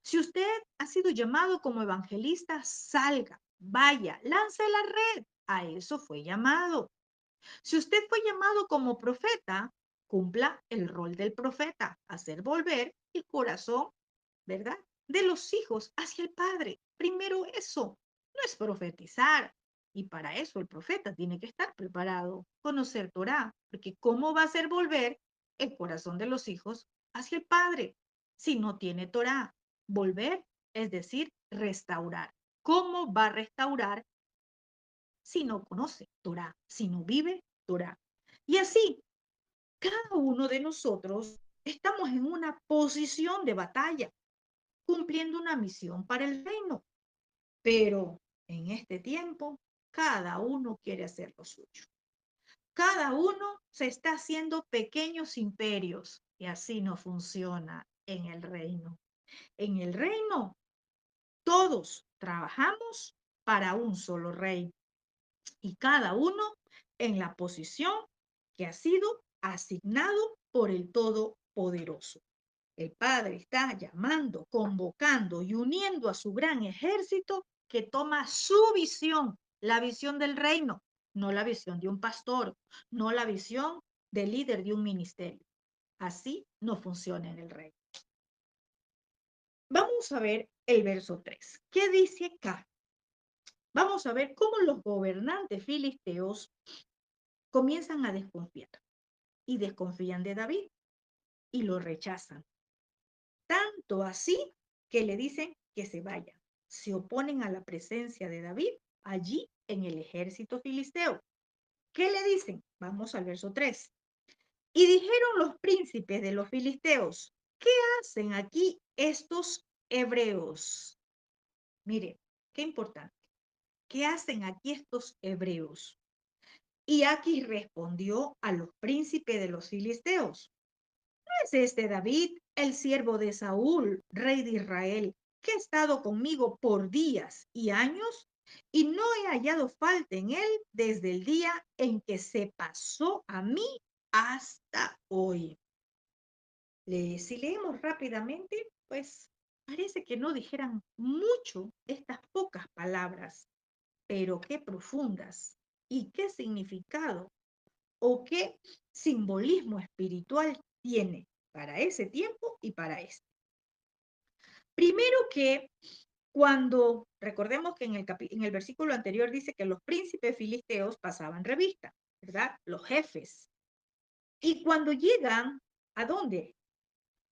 Si usted ha sido llamado como evangelista, salga, vaya, lance la red. A eso fue llamado. Si usted fue llamado como profeta, cumpla el rol del profeta, hacer volver el corazón, ¿verdad? De los hijos hacia el Padre. Primero eso, no es profetizar. Y para eso el profeta tiene que estar preparado, conocer Torah, porque ¿cómo va a hacer volver el corazón de los hijos hacia el Padre si no tiene Torah? Volver, es decir, restaurar. ¿Cómo va a restaurar si no conoce Torah, si no vive Torah? Y así, cada uno de nosotros estamos en una posición de batalla, cumpliendo una misión para el reino. Pero en este tiempo, cada uno quiere hacer lo suyo. Cada uno se está haciendo pequeños imperios y así no funciona en el reino. En el reino, todos trabajamos para un solo rey y cada uno en la posición que ha sido asignado por el Todopoderoso. El Padre está llamando, convocando y uniendo a su gran ejército que toma su visión, la visión del reino, no la visión de un pastor, no la visión del líder de un ministerio. Así no funciona en el reino. Vamos a ver el verso 3. ¿Qué dice acá? Vamos a ver cómo los gobernantes filisteos comienzan a desconfiar y desconfían de David y lo rechazan. Tanto así que le dicen que se vaya. Se oponen a la presencia de David allí en el ejército filisteo. ¿Qué le dicen? Vamos al verso 3. Y dijeron los príncipes de los filisteos, ¿qué hacen aquí estos hebreos? Mire, qué importante. ¿Qué hacen aquí estos hebreos? Y Aquis respondió a los príncipes de los filisteos, es este David, el siervo de Saúl, rey de Israel, que ha estado conmigo por días y años, y no he hallado falta en él desde el día en que se pasó a mí hasta hoy. Si leemos rápidamente, pues parece que no dijeran mucho estas pocas palabras, pero qué profundas y qué significado o qué simbolismo espiritual tiene para ese tiempo y para este. Primero que cuando, recordemos que en el versículo anterior dice que los príncipes filisteos pasaban revista, ¿verdad? Los jefes. Y cuando llegan, ¿a dónde?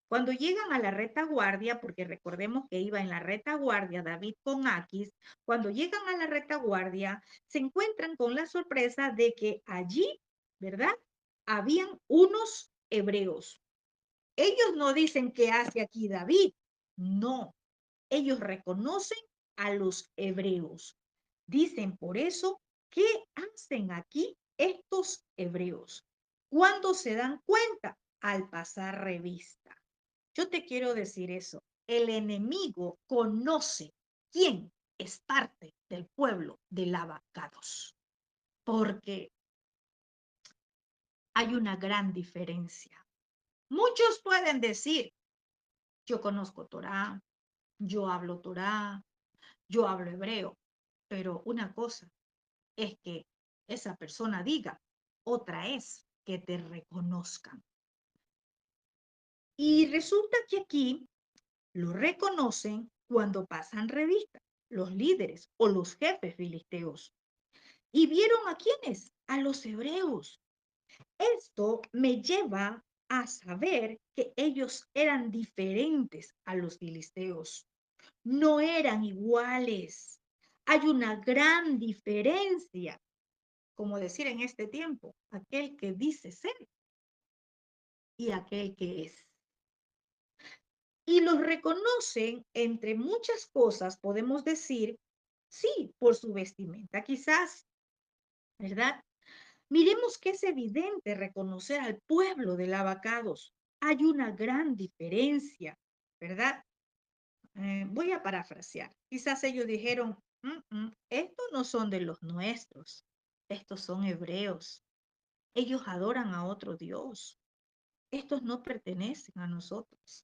Cuando llegan a la retaguardia, porque recordemos que iba en la retaguardia David con Aquis, cuando llegan a la retaguardia, se encuentran con la sorpresa de que allí, ¿verdad? Habían unos hebreos. Ellos no dicen qué hace aquí David, no. Ellos reconocen a los hebreos. Dicen por eso, ¿qué hacen aquí estos hebreos? ¿Cuándo se dan cuenta? Al pasar revista. Yo te quiero decir eso. El enemigo conoce quién es parte del pueblo de Lavacados, porque hay una gran diferencia. Muchos pueden decir, yo conozco Torah, yo hablo Torah, yo hablo hebreo, pero una cosa es que esa persona diga, otra es que te reconozcan. Y resulta que aquí lo reconocen cuando pasan revista, los líderes o los jefes filisteos. ¿Y vieron a quiénes? A los hebreos. Esto me lleva a saber que ellos eran diferentes a los filisteos. No eran iguales. Hay una gran diferencia, como decir en este tiempo, aquel que dice ser y aquel que es. Y los reconocen entre muchas cosas, podemos decir, sí, por su vestimenta, quizás, ¿verdad? Miremos que es evidente reconocer al pueblo de Lavacados. Hay una gran diferencia, ¿verdad? Voy a parafrasear. Quizás ellos dijeron, estos no son de los nuestros, estos son hebreos. Ellos adoran a otro Dios. Estos no pertenecen a nosotros.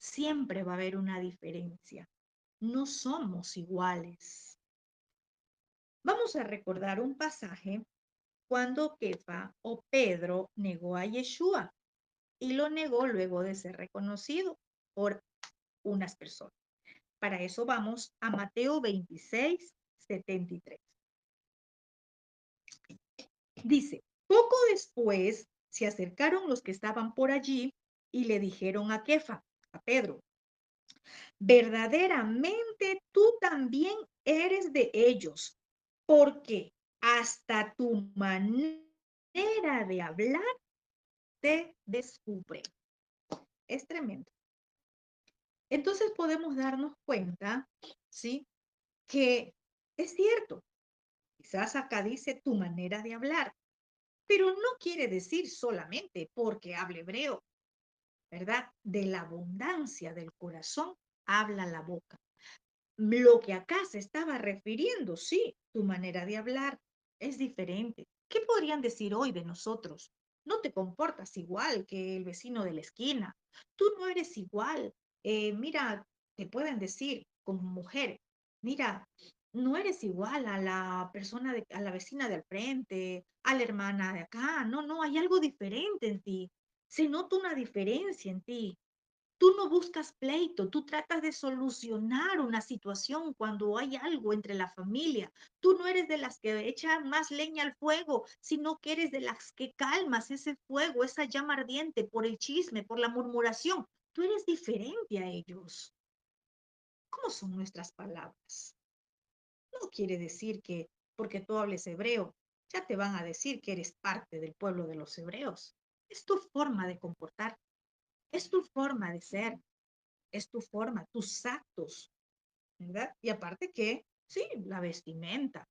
Siempre va a haber una diferencia. No somos iguales. Vamos a recordar un pasaje cuando Kefa o Pedro negó a Yeshua y lo negó luego de ser reconocido por unas personas. Para eso vamos a Mateo 26:73. Dice, poco después se acercaron los que estaban por allí y le dijeron a Kefa, a Pedro, verdaderamente tú también eres de ellos, porque hasta tu manera de hablar te descubre. Es tremendo. Entonces podemos darnos cuenta, ¿sí? Que es cierto, quizás acá dice tu manera de hablar, pero no quiere decir solamente porque hable hebreo, ¿verdad? De la abundancia del corazón habla la boca. Lo que acá se estaba refiriendo, sí, tu manera de hablar es diferente. ¿Qué podrían decir hoy de nosotros? No te comportas igual que el vecino de la esquina. Tú no eres igual. Mira, te pueden decir como mujer, mira, no eres igual a la persona, a la vecina del frente, a la hermana de acá. No, no, hay algo diferente en ti. Se nota una diferencia en ti. Tú no buscas pleito, tú tratas de solucionar una situación cuando hay algo entre la familia. Tú no eres de las que echan más leña al fuego, sino que eres de las que calmas ese fuego, esa llama ardiente por el chisme, por la murmuración. Tú eres diferente a ellos. ¿Cómo son nuestras palabras? No quiere decir que porque tú hables hebreo, ya te van a decir que eres parte del pueblo de los hebreos. Es tu forma de comportar, es tu forma de ser, es tu forma, tus actos, ¿verdad? Y aparte que, sí, la vestimenta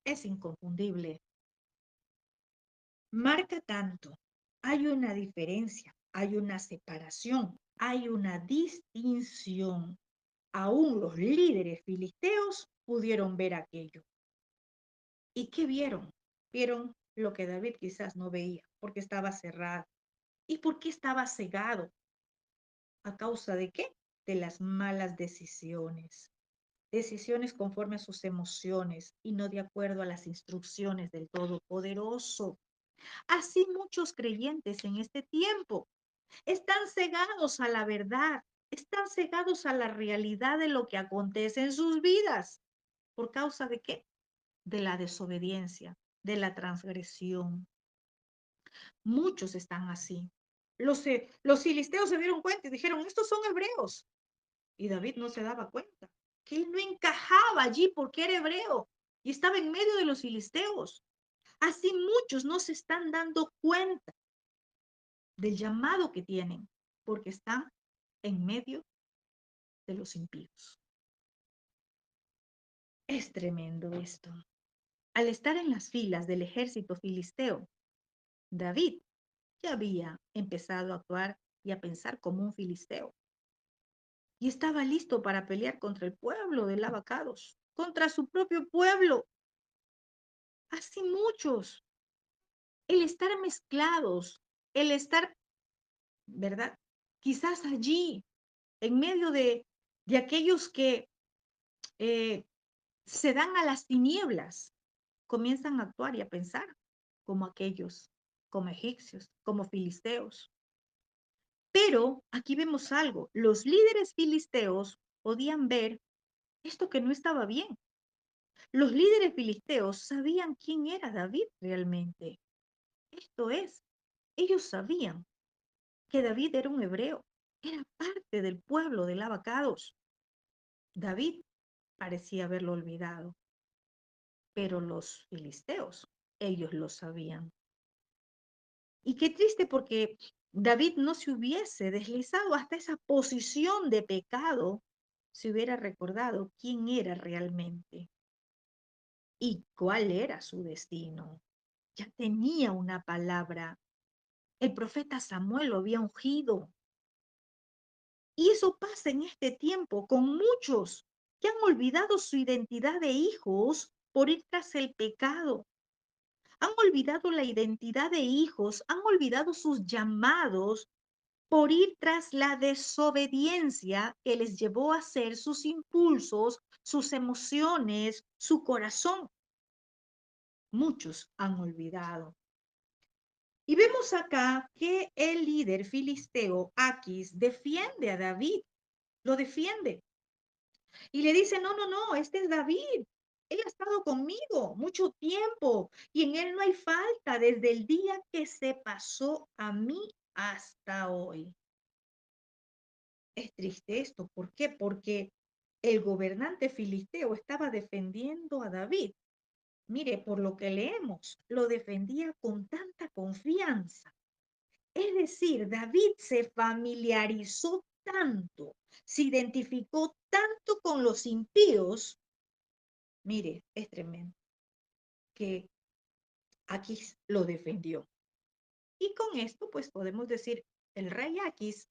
es inconfundible. Marca tanto. Hay una diferencia, hay una separación, hay una distinción. Aún los líderes filisteos pudieron ver aquello. ¿Y qué vieron? Vieron lo que David quizás no veía, porque estaba cerrado. ¿Y por qué estaba cegado? ¿A causa de qué? De las malas decisiones. Decisiones conforme a sus emociones y no de acuerdo a las instrucciones del Todopoderoso. Así muchos creyentes en este tiempo están cegados a la verdad, están cegados a la realidad de lo que acontece en sus vidas. ¿Por causa de qué? De la desobediencia, de la transgresión. Muchos están así. Los filisteos se dieron cuenta y dijeron, estos son hebreos. Y David no se daba cuenta que él no encajaba allí porque era hebreo y estaba en medio de los filisteos. Así muchos no se están dando cuenta del llamado que tienen porque están en medio de los impíos. Es tremendo esto. Al estar en las filas del ejército filisteo, David ya había empezado a actuar y a pensar como un filisteo y estaba listo para pelear contra el pueblo de Lavacados, contra su propio pueblo. Así muchos, el estar mezclados, el estar, ¿verdad? Quizás allí, en medio de aquellos que eh, se dan a las tinieblas, comienzan a actuar y a pensar como aquellos, como egipcios, como filisteos. Pero aquí vemos algo, los líderes filisteos podían ver esto que no estaba bien. Los líderes filisteos sabían quién era David realmente. Esto es, ellos sabían que David era un hebreo, era parte del pueblo de Lavacados. David parecía haberlo olvidado, pero los filisteos, ellos lo sabían. Y qué triste porque David no se hubiese deslizado hasta esa posición de pecado si hubiera recordado quién era realmente y cuál era su destino. Ya tenía una palabra. El profeta Samuel lo había ungido. Y eso pasa en este tiempo con muchos que han olvidado su identidad de hijos por ir tras el pecado. Han olvidado la identidad de hijos, han olvidado sus llamados por ir tras la desobediencia que les llevó a hacer sus impulsos, sus emociones, su corazón. Muchos han olvidado. Y vemos acá que el líder filisteo, Aquis, defiende a David, lo defiende. Y le dice, no, no, no, este es David. Él ha estado conmigo mucho tiempo y en él no hay falta desde el día que se pasó a mí hasta hoy. Es triste esto. ¿Por qué? Porque el gobernante filisteo estaba defendiendo a David. Mire, por lo que leemos, lo defendía con tanta confianza. Es decir, David se familiarizó tanto, se identificó tanto con los impíos. Mire, es tremendo que Aquis lo defendió. Y con esto, pues podemos decir, el rey Aquis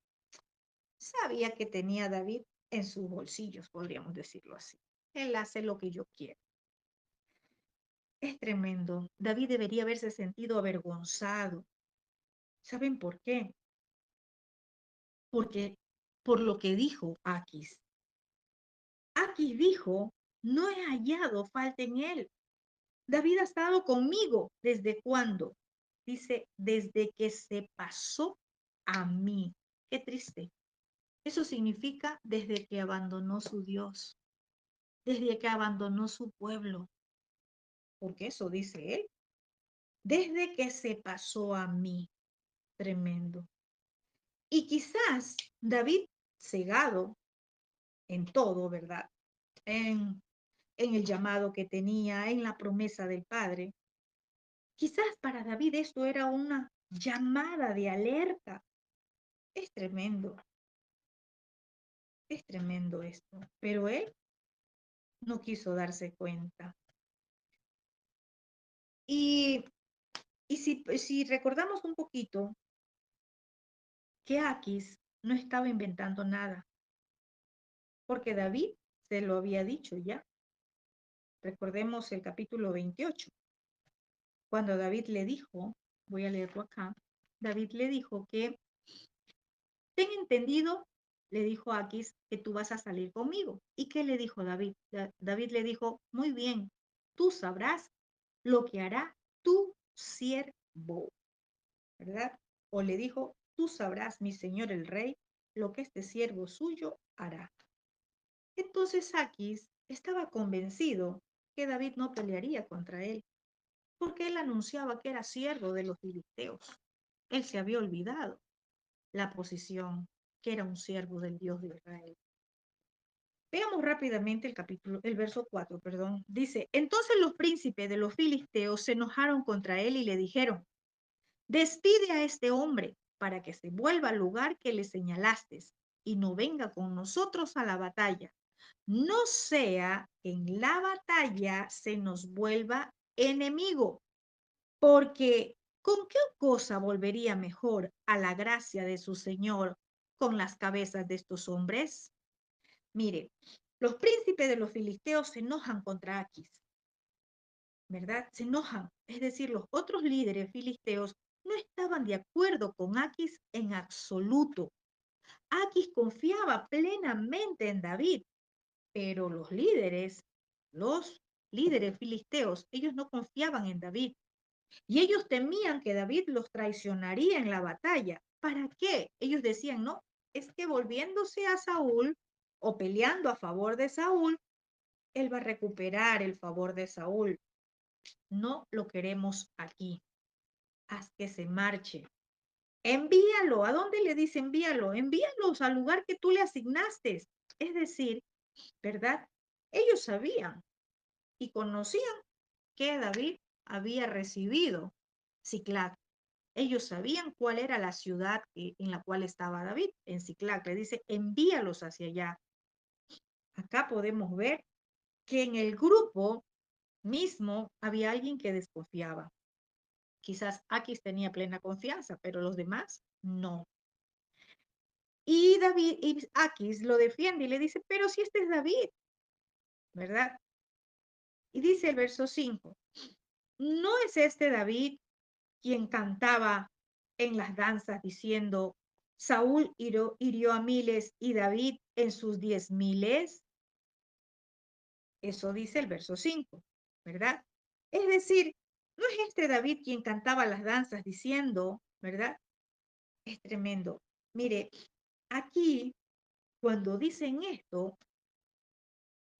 sabía que tenía a David en sus bolsillos, podríamos decirlo así. Él hace lo que yo quiero. Es tremendo. David debería haberse sentido avergonzado. ¿Saben por qué? Porque por lo que dijo Aquis. Aquis dijo, no he hallado falta en él. David ha estado conmigo. ¿Desde cuándo? Dice, desde que se pasó a mí. Qué triste. Eso significa desde que abandonó su Dios, desde que abandonó su pueblo, porque eso dice él, desde que se pasó a mí. Tremendo. Y quizás David, cegado en todo, ¿verdad? En el llamado que tenía, en la promesa del Padre, quizás para David esto era una llamada de alerta. Es es tremendo esto, pero él no quiso darse cuenta. Y, si recordamos un poquito, que Aquis no estaba inventando nada, porque David se lo había dicho ya. Recordemos el capítulo 28, cuando David le dijo, voy a leerlo acá, David le dijo que, ten entendido, le dijo a Aquis, que tú vas a salir conmigo. ¿Y qué le dijo David? David le dijo, muy bien, tú sabrás lo que hará tu siervo, ¿verdad? O le dijo, tú sabrás, mi señor el rey, lo que este siervo suyo hará. Entonces Aquis estaba convencido que David no pelearía contra él, porque él anunciaba que era siervo de los filisteos. Él se había olvidado la posición, que era un siervo del Dios de Israel. Veamos rápidamente el verso 4, perdón. Dice, entonces los príncipes de los filisteos se enojaron contra él y le dijeron, despide a este hombre para que se vuelva al lugar que le señalaste y no venga con nosotros a la batalla. No sea que en la batalla se nos vuelva enemigo, porque ¿con qué cosa volvería mejor a la gracia de su Señor con las cabezas de estos hombres? Mire, los príncipes de los filisteos se enojan contra Aquis, ¿verdad? Se enojan. Es decir, los otros líderes filisteos no estaban de acuerdo con Aquis en absoluto. Aquis confiaba plenamente en David, pero los líderes filisteos, ellos no confiaban en David y ellos temían que David los traicionaría en la batalla. ¿Para qué? Ellos decían, no, es que volviéndose a Saúl o peleando a favor de Saúl, él va a recuperar el favor de Saúl. No lo queremos aquí. Haz que se marche. Envíalo. ¿A dónde le dice envíalo? Envíalos al lugar que tú le asignaste. Es decir, ¿verdad? Ellos sabían y conocían que David había recibido Ciclac. Ellos sabían cuál era la ciudad en la cual estaba David, en Ciclac. Le dice, envíalos hacia allá. Acá podemos ver que en el grupo mismo había alguien que desconfiaba. Quizás Aquis tenía plena confianza, pero los demás no. Y David y Aquis lo defiende y le dice, pero si este es David, ¿verdad? Y dice el verso 5, ¿no es este David quien cantaba en las danzas diciendo, Saúl hirió a miles y David en sus 10,000. Eso dice el verso 5, ¿verdad? Es decir, no es este David quien cantaba las danzas diciendo, ¿verdad? Es tremendo. Mire, aquí, cuando dicen esto,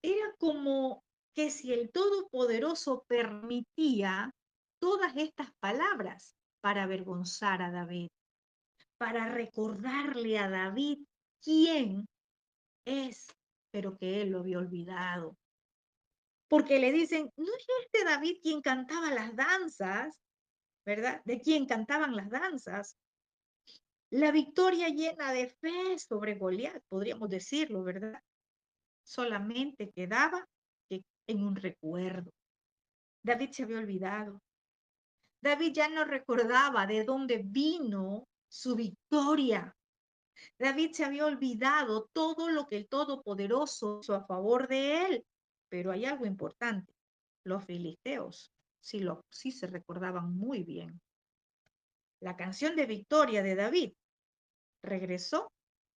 era como que si el Todopoderoso permitía todas estas palabras para avergonzar a David, para recordarle a David quién es, pero que él lo había olvidado. Porque le dicen, ¿no es este David quien cantaba las danzas? ¿Verdad? De quien cantaban las danzas. La victoria llena de fe sobre Goliat, podríamos decirlo, ¿verdad? Solamente quedaba en un recuerdo. David se había olvidado. David ya no recordaba de dónde vino su victoria. David se había olvidado todo lo que el Todopoderoso hizo a favor de él. Pero hay algo importante. Los filisteos sí se recordaban muy bien. La canción de victoria de David regresó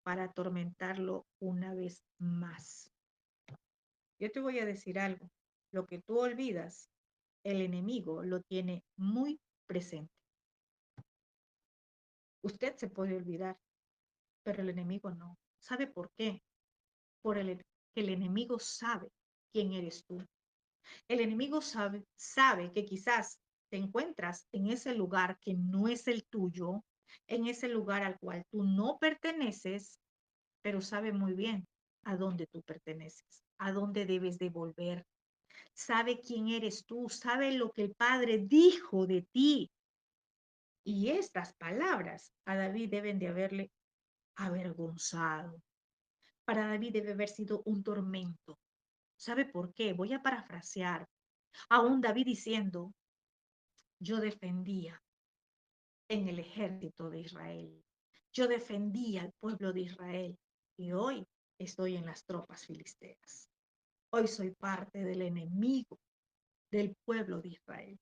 para atormentarlo una vez más. Yo te voy a decir algo. Lo que tú olvidas, el enemigo lo tiene muy presente. Usted se puede olvidar, pero el enemigo no. ¿Sabe por qué? Que el enemigo sabe quién eres tú. El enemigo sabe que quizás te encuentras en ese lugar que no es el tuyo, en ese lugar al cual tú no perteneces, pero sabe muy bien a dónde tú perteneces, a dónde debes de volver. Sabe quién eres tú, sabe lo que el Padre dijo de ti. Y estas palabras a David deben de haberle avergonzado. Para David debe haber sido un tormento. ¿Sabe por qué? Voy a parafrasear. Aún David diciendo, yo defendía en el ejército de Israel. Yo defendía al pueblo de Israel y hoy estoy en las tropas filisteas. Hoy soy parte del enemigo del pueblo de Israel.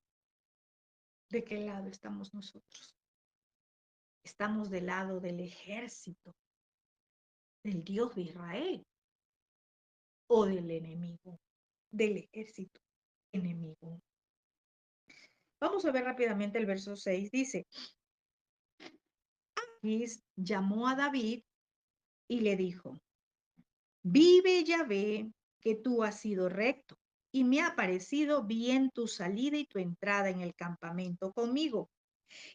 ¿De qué lado estamos nosotros? ¿Estamos del lado del ejército, del Dios de Israel o del enemigo, del ejército enemigo? Vamos a ver rápidamente el verso 6. Dice, Aquis llamó a David y le dijo, vive Yahvé, que tú has sido recto, y me ha parecido bien tu salida y tu entrada en el campamento conmigo,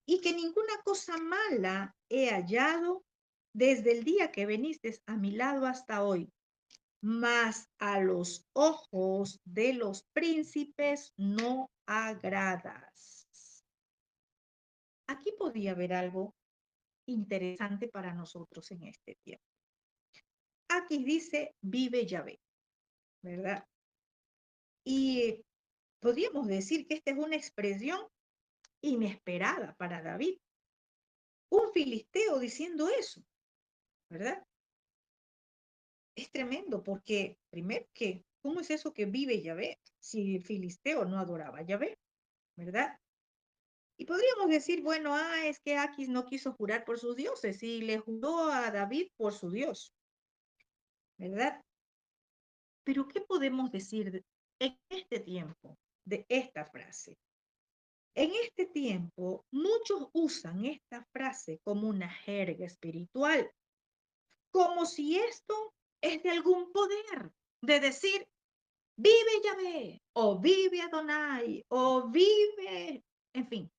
y que ninguna cosa mala he hallado desde el día que viniste a mi lado hasta hoy, mas a los ojos de los príncipes no agradas. Aquí podía haber algo interesante para nosotros en este tiempo. Aquí dice, vive Yahvé, ¿verdad? Y podríamos decir que esta es una expresión inesperada para David. Un filisteo diciendo eso, ¿verdad? Es tremendo porque, primero que, ¿cómo es eso que vive Yahvé si el filisteo no adoraba a Yahvé, ¿verdad? Y podríamos decir, bueno, es que Aquis no quiso jurar por sus dioses y le juró a David por su Dios, ¿verdad? Pero ¿qué podemos decir en este tiempo de esta frase? En este tiempo, muchos usan esta frase como una jerga espiritual, como si esto es de algún poder, de decir, vive Yahvé, o vive Adonai, o vive, en fin,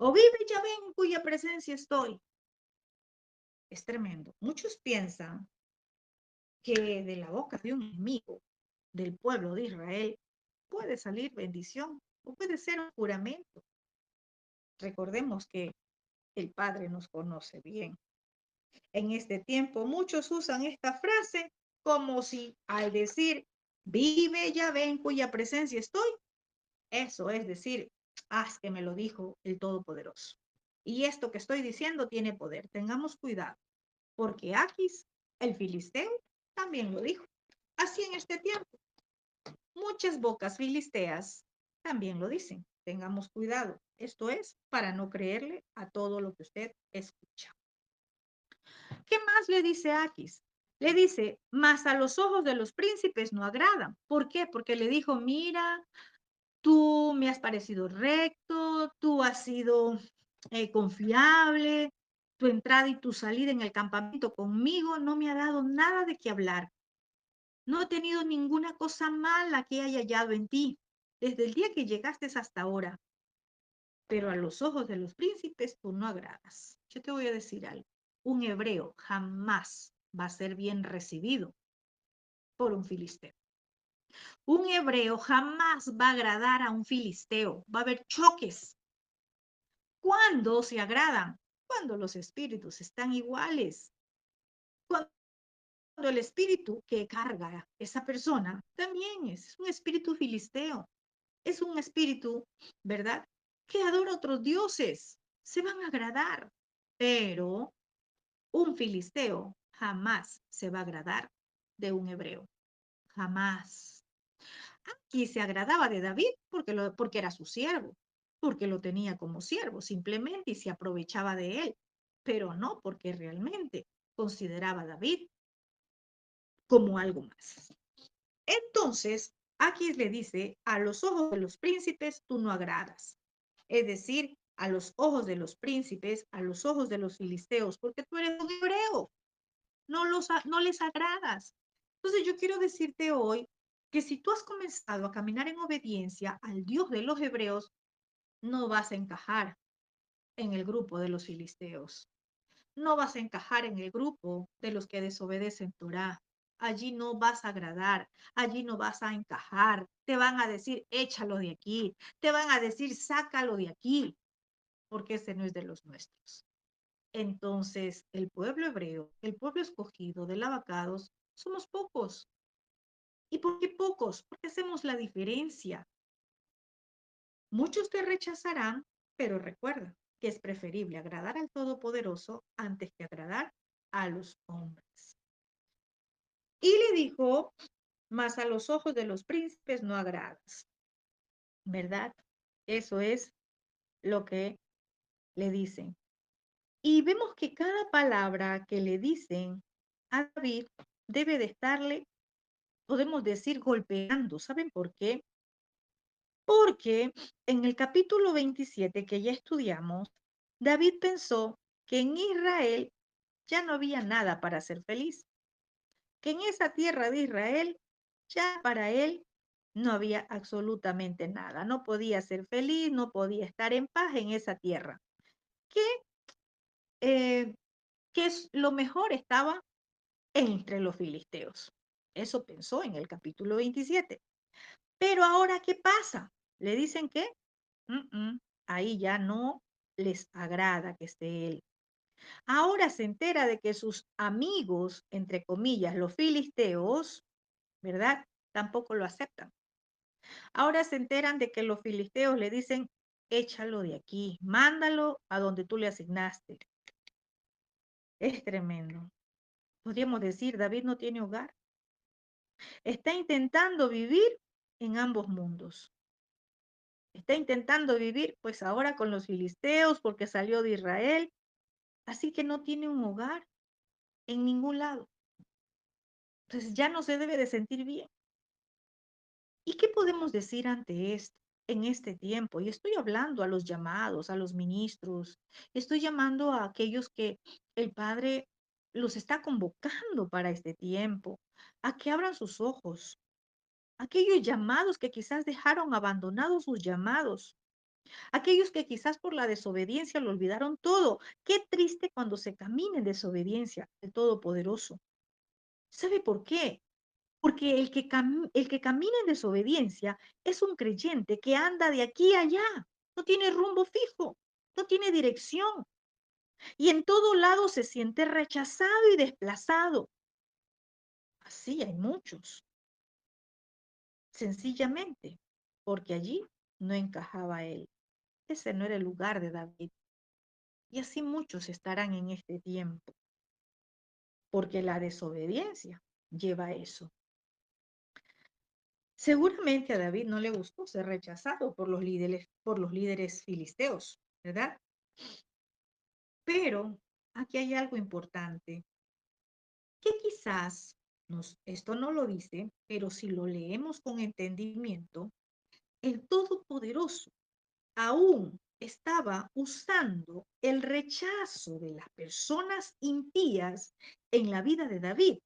o vive Yahvé en cuya presencia estoy. Es tremendo. Muchos piensan que de la boca de un enemigo del pueblo de Israel puede salir bendición o puede ser un juramento. Recordemos que el Padre nos conoce bien. En este tiempo muchos usan esta frase como si al decir, vive Yahvé en cuya presencia estoy, eso es decir, es que me lo dijo el Todopoderoso. Y esto que estoy diciendo tiene poder. Tengamos cuidado, porque Aquis, el filisteo, también lo dijo. Así en este tiempo, muchas bocas filisteas también lo dicen. Tengamos cuidado. Esto es para no creerle a todo lo que usted escucha. ¿Qué más le dice Aquis? Le dice, mas a los ojos de los príncipes no agradan. ¿Por qué? Porque le dijo, mira, tú me has parecido recto, tú has sido confiable, tu entrada y tu salida en el campamento conmigo no me ha dado nada de qué hablar. No he tenido ninguna cosa mala que haya hallado en ti, desde el día que llegaste hasta ahora. Pero a los ojos de los príncipes tú no agradas. Yo te voy a decir algo. Un hebreo jamás va a ser bien recibido por un filisteo. Un hebreo jamás va a agradar a un filisteo. Va a haber choques. ¿Cuándo se agradan? Cuando los espíritus están iguales. Cuando el espíritu que carga esa persona también es un espíritu filisteo. Es un espíritu, ¿verdad? Que adora a otros dioses. Se van a agradar. Pero un filisteo jamás se va a agradar de un hebreo. Jamás. Aquí se agradaba de David porque era su siervo, porque lo tenía como siervo simplemente y se aprovechaba de él, pero no porque realmente consideraba a David como algo más. Entonces, aquí le dice, a los ojos de los príncipes tú no agradas. Es decir, a los ojos de los príncipes, a los ojos de los filisteos, porque tú eres un hebreo, no les agradas. Entonces yo quiero decirte hoy que si tú has comenzado a caminar en obediencia al Dios de los hebreos, no vas a encajar en el grupo de los filisteos. No vas a encajar en el grupo de los que desobedecen Torah. Allí no vas a agradar, allí no vas a encajar. Te van a decir, échalo de aquí. Te van a decir, sácalo de aquí, porque ese no es de los nuestros. Entonces, el pueblo hebreo, el pueblo escogido de lavacados, somos pocos. ¿Y por qué pocos? Porque hacemos la diferencia. Muchos te rechazarán, pero recuerda que es preferible agradar al Todopoderoso antes que agradar a los hombres. Y le dijo, mas a los ojos de los príncipes no agradas, ¿verdad? Eso es lo que le dicen. Y vemos que cada palabra que le dicen a David debe de estarle, podemos decir, golpeando. ¿Saben por qué? Porque en el capítulo 27 que ya estudiamos, David pensó que en Israel ya no había nada para ser feliz, que en esa tierra de Israel ya para él no había absolutamente nada, no podía ser feliz, no podía estar en paz en esa tierra, que, eh, lo mejor estaba entre los filisteos. Eso pensó en el capítulo 27. Pero ahora, ¿qué pasa? Le dicen que ahí ya no les agrada que esté él. Ahora se entera de que sus amigos, entre comillas, los filisteos, ¿verdad? Tampoco lo aceptan. Ahora se enteran de que los filisteos le dicen, échalo de aquí, mándalo a donde tú le asignaste. Es tremendo. Podríamos decir, David no tiene hogar. Está intentando vivir en ambos mundos. Está intentando vivir, pues ahora con los filisteos, porque salió de Israel, así que no tiene un hogar en ningún lado. Entonces ya no se debe de sentir bien. ¿Y qué podemos decir ante esto en este tiempo? Y estoy hablando a los llamados, a los ministros, estoy llamando a aquellos que el Padre los está convocando para este tiempo, a que abran sus ojos, aquellos llamados que quizás dejaron abandonados sus llamados, aquellos que quizás por la desobediencia lo olvidaron todo. Qué triste cuando se camina en desobediencia del Todopoderoso. ¿Sabe por qué? Porque el que camina en desobediencia es un creyente que anda de aquí a allá, no tiene rumbo fijo, no tiene dirección y en todo lado se siente rechazado y desplazado. Así hay muchos, sencillamente, porque allí no encajaba él. Ese no era el lugar de David. Y así muchos estarán en este tiempo, porque la desobediencia lleva a eso. Seguramente a David no le gustó ser rechazado por los líderes filisteos, ¿verdad? Pero aquí hay algo importante. que quizás esto no lo dice, pero si lo leemos con entendimiento, el Todopoderoso aún estaba usando el rechazo de las personas impías en la vida de David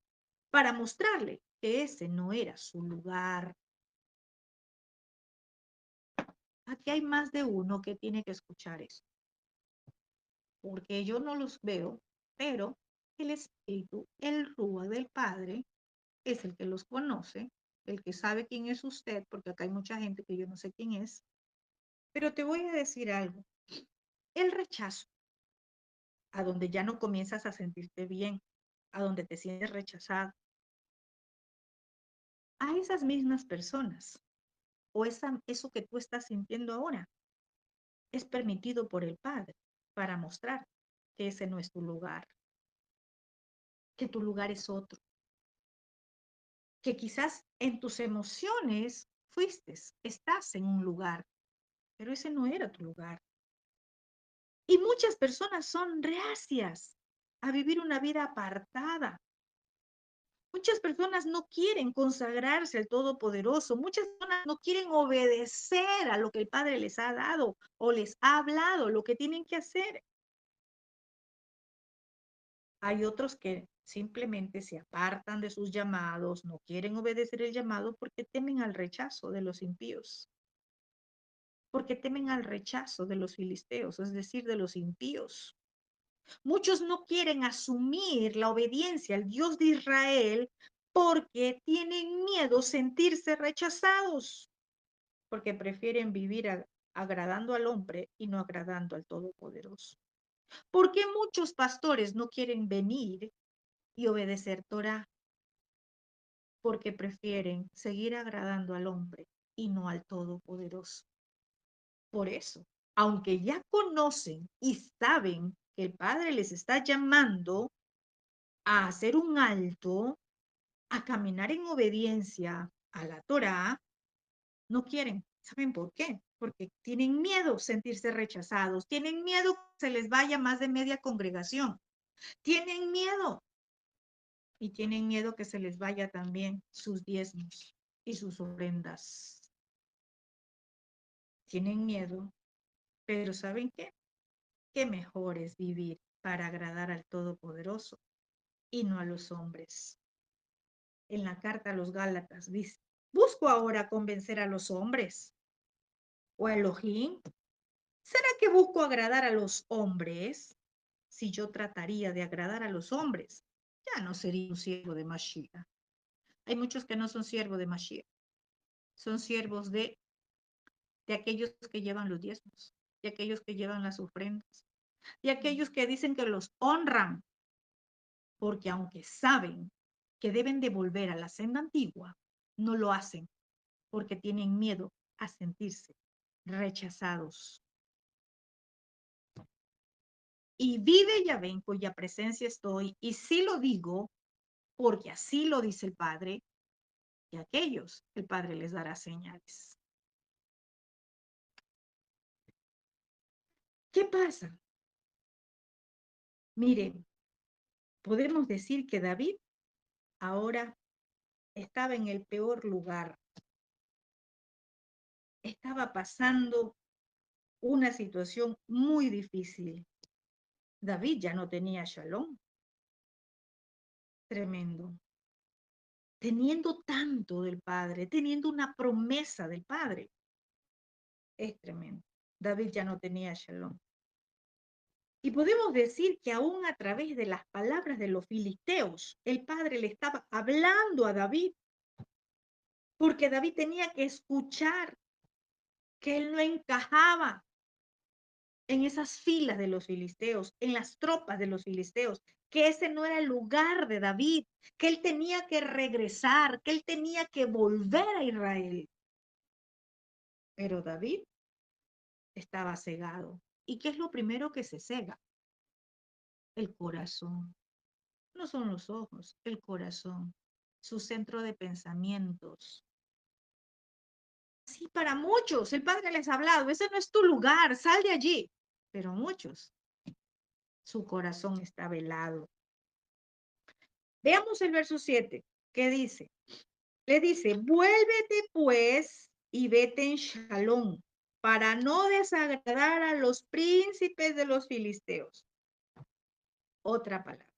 para mostrarle que ese no era su lugar. Aquí hay más de uno que tiene que escuchar eso, porque yo no los veo, pero el Espíritu, el Rúa del Padre, es el que los conoce, el que sabe quién es usted, porque acá hay mucha gente que yo no sé quién es, pero te voy a decir algo. El rechazo, a donde ya no comienzas a sentirte bien, a donde te sientes rechazado, a esas mismas personas o eso que tú estás sintiendo ahora, es permitido por el Padre para mostrar que ese no es tu lugar, que tu lugar es otro, que quizás en tus emociones estás en un lugar, pero ese no era tu lugar. Y muchas personas son reacias a vivir una vida apartada. Muchas personas no quieren consagrarse al Todopoderoso. Muchas personas no quieren obedecer a lo que el Padre les ha dado o les ha hablado, lo que tienen que hacer. Hay otros que simplemente se apartan de sus llamados, no quieren obedecer el llamado porque temen al rechazo de los impíos, porque temen al rechazo de los filisteos, es decir, de los impíos. Muchos no quieren asumir la obediencia al Dios de Israel porque tienen miedo sentirse rechazados, porque prefieren vivir agradando al hombre y no agradando al Todopoderoso. ¿Por qué muchos pastores no quieren venir y obedecer Torah? Porque prefieren seguir agradando al hombre y no al Todopoderoso. Por eso, aunque ya conocen y saben que el Padre les está llamando a hacer un alto, a caminar en obediencia a la Torá, no quieren. ¿Saben por qué? Porque tienen miedo sentirse rechazados, tienen miedo que se les vaya más de media congregación, tienen miedo y tienen miedo que se les vaya también sus diezmos y sus ofrendas. Tienen miedo, pero ¿saben qué? Qué mejor es vivir para agradar al Todopoderoso y no a los hombres. En la carta a los Gálatas dice, busco ahora convencer a los hombres o a Elohim. ¿Será que busco agradar a los hombres? Si yo trataría de agradar a los hombres, ya no sería un siervo de Mashiach. Hay muchos que no son siervos de Mashiach, son siervos de aquellos que llevan los diezmos, de aquellos que llevan las ofrendas, de aquellos que dicen que los honran, porque aunque saben que deben de volver a la senda antigua, no lo hacen porque tienen miedo a sentirse rechazados. Y vive Yahvé en cuya presencia estoy, y sí lo digo, porque así lo dice el Padre, y a aquellos el Padre les dará señales. ¿Qué pasa? Miren, podemos decir que David ahora estaba en el peor lugar, estaba pasando una situación muy difícil. David ya no tenía shalom, tremendo. Teniendo tanto del Padre, teniendo una promesa del Padre, es tremendo. David ya no tenía shalom. Y podemos decir que aún a través de las palabras de los filisteos, el Padre le estaba hablando a David, porque David tenía que escuchar que él no encajaba en esas filas de los filisteos, en las tropas de los filisteos, que ese no era el lugar de David, que él tenía que regresar, que él tenía que volver a Israel. Pero David estaba cegado. ¿Y qué es lo primero que se cega? El corazón. No son los ojos, el corazón, su centro de pensamientos. Sí, para muchos, el Padre les ha hablado, ese no es tu lugar, sal de allí. Pero muchos, su corazón está velado. Veamos el verso 7, ¿qué dice? Le dice, vuélvete pues y vete en shalom, para no desagradar a los príncipes de los filisteos. Otra palabra,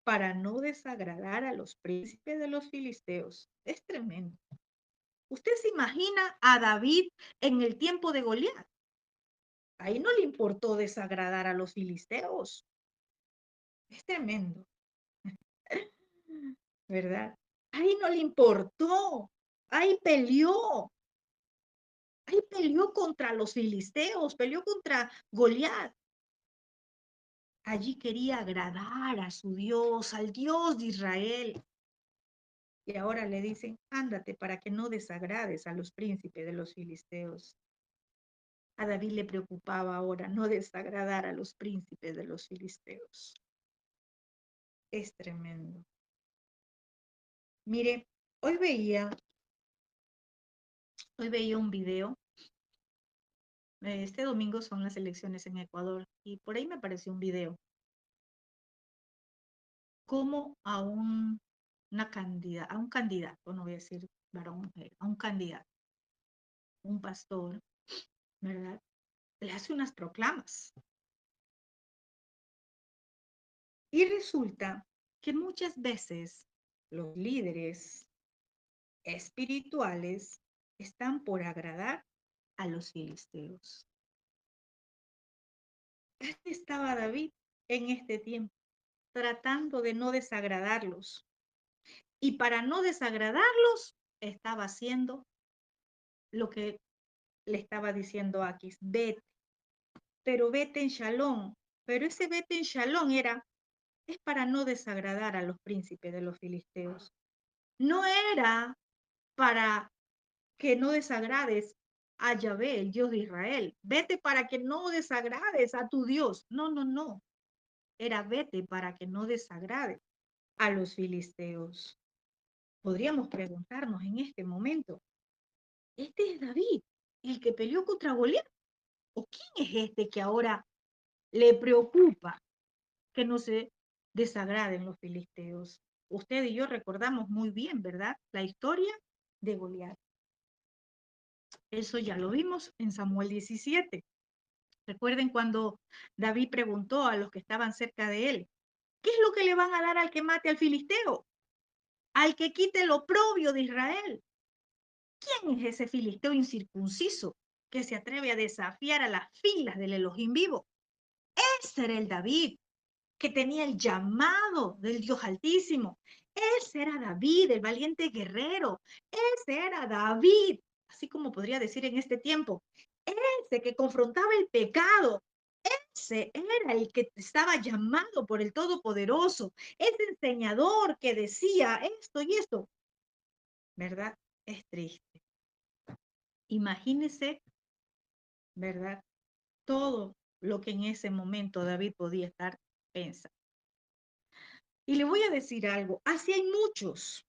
para no desagradar a los príncipes de los filisteos. Es tremendo. ¿Usted se imagina a David en el tiempo de Goliat? Ahí no le importó desagradar a los filisteos. Es tremendo, ¿verdad? Ahí no le importó. Ahí peleó. Ahí peleó contra los filisteos, peleó contra Goliat. Allí quería agradar a su Dios, al Dios de Israel. Y ahora le dicen, ándate para que no desagrades a los príncipes de los filisteos. A David le preocupaba ahora no desagradar a los príncipes de los filisteos. Es tremendo. Mire, hoy veía un video. Este domingo son las elecciones en Ecuador y por ahí me apareció un video. Cómo a un candidato, no voy a decir varón, mujer, a un candidato, un pastor, ¿verdad? Le hace unas proclamas. Y resulta que muchas veces los líderes espirituales están por agradar a los filisteos. Así estaba David en este tiempo, tratando de no desagradarlos. Y para no desagradarlos, estaba haciendo lo que le estaba diciendo a Aquis, vete, pero vete en shalom. Pero ese vete en shalom es para no desagradar a los príncipes de los filisteos. No era para que no desagrades a Yahvé, el Dios de Israel. Vete para que no desagrades a tu Dios. No, no, no. Era vete para que no desagrades a los filisteos. Podríamos preguntarnos en este momento, ¿este es David, el que peleó contra Goliat? ¿O quién es este que ahora le preocupa que no se desagraden los filisteos? Usted y yo recordamos muy bien, ¿verdad? La historia de Goliat. Eso ya lo vimos en Samuel 17. Recuerden cuando David preguntó a los que estaban cerca de él, ¿qué es lo que le van a dar al que mate al filisteo? Al que quite el oprobio de Israel. ¿Quién es ese filisteo incircunciso que se atreve a desafiar a las filas del Elohim vivo? Ese era el David que tenía el llamado del Dios Altísimo. Ese era David, el valiente guerrero. Ese era David, así como podría decir en este tiempo, ese que confrontaba el pecado. Ese era el que estaba llamado por el Todopoderoso, ese enseñador que decía esto y esto. ¿Verdad? Es triste. Imagínese, ¿verdad? Todo lo que en ese momento David podía estar pensando. Y le voy a decir algo, así hay muchos